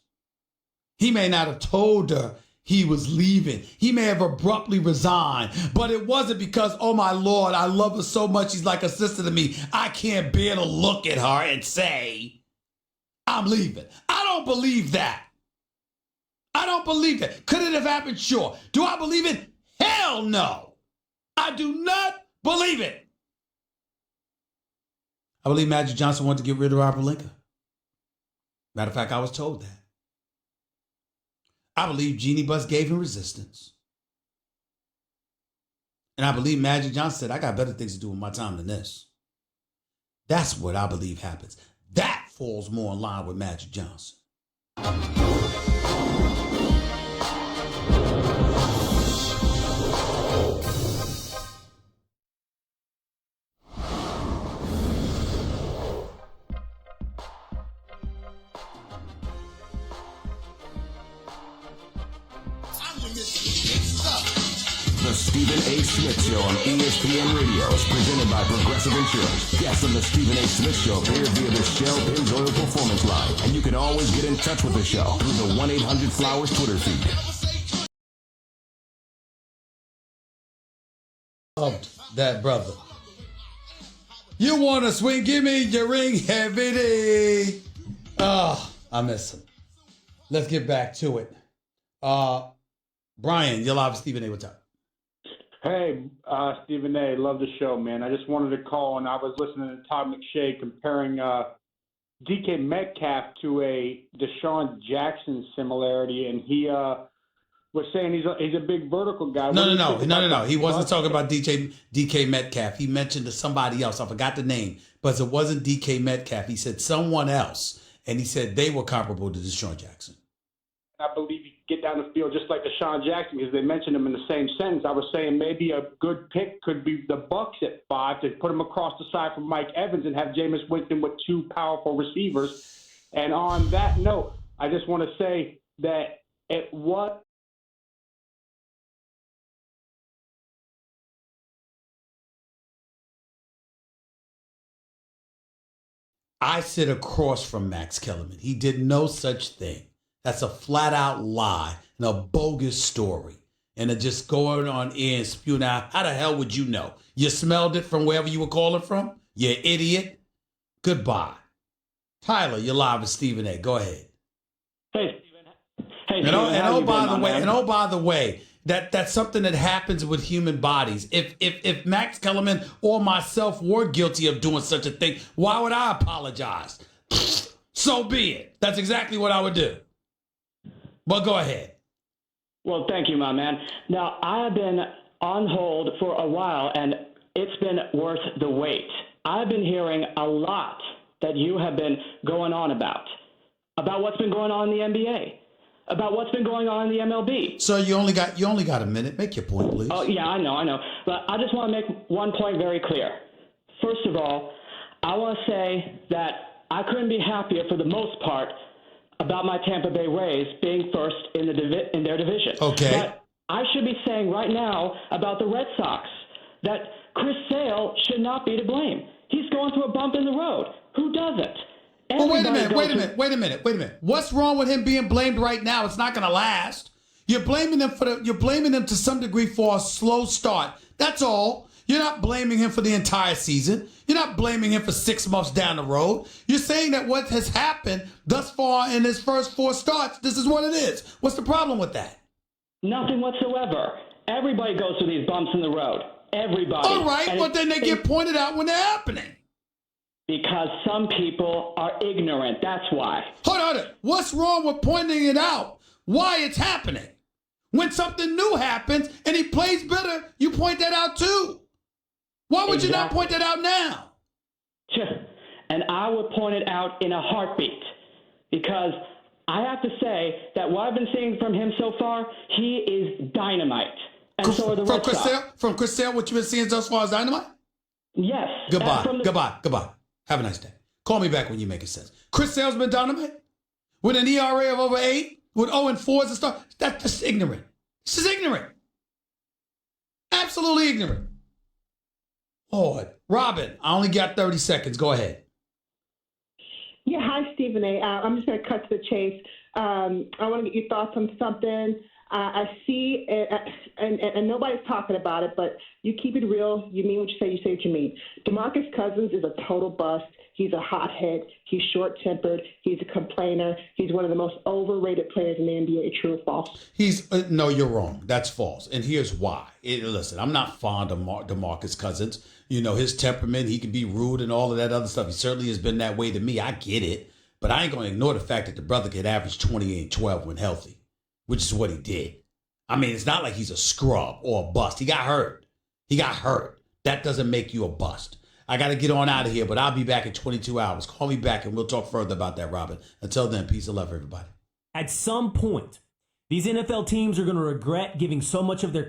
He may not have told her he was leaving. He may have abruptly resigned, but it wasn't because, oh my Lord, I love her so much, she's like a sister to me. I can't bear to look at her and say, I'm leaving. I don't believe that. I don't believe that. Could it have happened? Sure. Do I believe it? Hell no. I do not believe it. I believe Magic Johnson wanted to get rid of Rob Pelinka. Matter of fact, I was told that. I believe Jeannie Buss gave him resistance. And I believe Magic Johnson said, I got better things to do with my time than this. That's what I believe happens. That falls more in line with Magic Johnson. The Stephen A. Smith Show on ESPN Radio is presented by Progressive Insurance. Guests on the Stephen A. Smith Show appear via the Shell Pennzoil Performance Line. And you can always get in touch with the show through the 1-800-Flowers Twitter feed. Loved that brother. You want to swing? Give me your ring, heavy D. Oh, I miss him. Let's get back to it. Brian, you're live with Stephen A. What's up? Hey, Stephen A., love the show, man. I just wanted to call, and I was listening to Todd McShay comparing DK Metcalf to a Deshaun Jackson similarity, and he was saying he's a big vertical guy. No. He wasn't talking about DK Metcalf. He mentioned to somebody else. I forgot the name, but it wasn't DK Metcalf. He said someone else, and he said they were comparable to Deshaun Jackson. I believe you get down the field just like Deshaun Jackson because they mentioned him in the same sentence. I was saying maybe a good pick could be the Bucs at 5 to put him across the side from Mike Evans and have Jameis Winston with 2 powerful receivers. And on that note, I just want to say that it was I sit across from Max Kellerman. He did no such thing. That's a flat out lie and a bogus story. and then just going on air and spewing out. How the hell would you know? You smelled it from wherever you were calling from? You idiot. Goodbye. Tyler, you're live with Stephen A. Go ahead. Hey, Stephen. Hey, By the way, that's something that happens with human bodies. If Max Kellerman or myself were guilty of doing such a thing, why would I apologize? So be it. That's exactly what I would do. But go ahead. Well, thank you, my man. Now, I have been on hold for a while, and it's been worth the wait. I've been hearing a lot that you have been going on about what's been going on in the NBA, about what's been going on in the MLB. So you only got a minute. Make your point, please. Oh, yeah, I know. But I just want to make one point very clear. First of all, I want to say that I couldn't be happier for the most part about my Tampa Bay Rays being first in their division. Okay. But I should be saying right now about the Red Sox that Chris Sale should not be to blame. He's going through a bump in the road. Who doesn't? Well, wait a minute. What's wrong with him being blamed right now? It's not going to last. You're blaming him to some degree for a slow start. That's all. You're not blaming him for the entire season. You're not blaming him for 6 months down the road. You're saying that what has happened thus far in his first 4 starts, this is what it is. What's the problem with that? Nothing whatsoever. Everybody goes through these bumps in the road. Everybody. All right, but then they get pointed out when they're happening. Because some people are ignorant. That's why. Hold on. What's wrong with pointing it out? Why it's happening? When something new happens and he plays better, you point that out too. Why would you not point that out now? And I would point it out in a heartbeat. Because I have to say that what I've been seeing from him so far, he is dynamite. And so are the Red Sox. From Chris Sale, what you've been seeing thus far is dynamite? Yes. Goodbye. Have a nice day. Call me back when you make sense. Chris Sale's been dynamite? With an ERA of over 8? With 0-4 as a start? That's just ignorant. This is ignorant. Absolutely ignorant. Lord. Robin, I only got 30 seconds. Go ahead. Yeah, hi, Stephen A. I'm just going to cut to the chase. I want to get your thoughts on something. I see it, and nobody's talking about it, but you keep it real. You mean what you say what you mean. DeMarcus Cousins is a total bust. He's a hothead. He's short-tempered. He's a complainer. He's one of the most overrated players in the NBA. True or false? No, you're wrong. That's false. And here's why. Listen, I'm not fond of DeMarcus Cousins. You know, his temperament, he can be rude and all of that other stuff. He certainly has been that way to me. I get it. But I ain't going to ignore the fact that the brother could average 28 and 12 when healthy, which is what he did. I mean, it's not like he's a scrub or a bust. He got hurt. That doesn't make you a bust. I got to get on out of here, but I'll be back in 22 hours. Call me back and we'll talk further about that, Robin. Until then, peace and love, everybody. At some point, these NFL teams are going to regret giving so much of their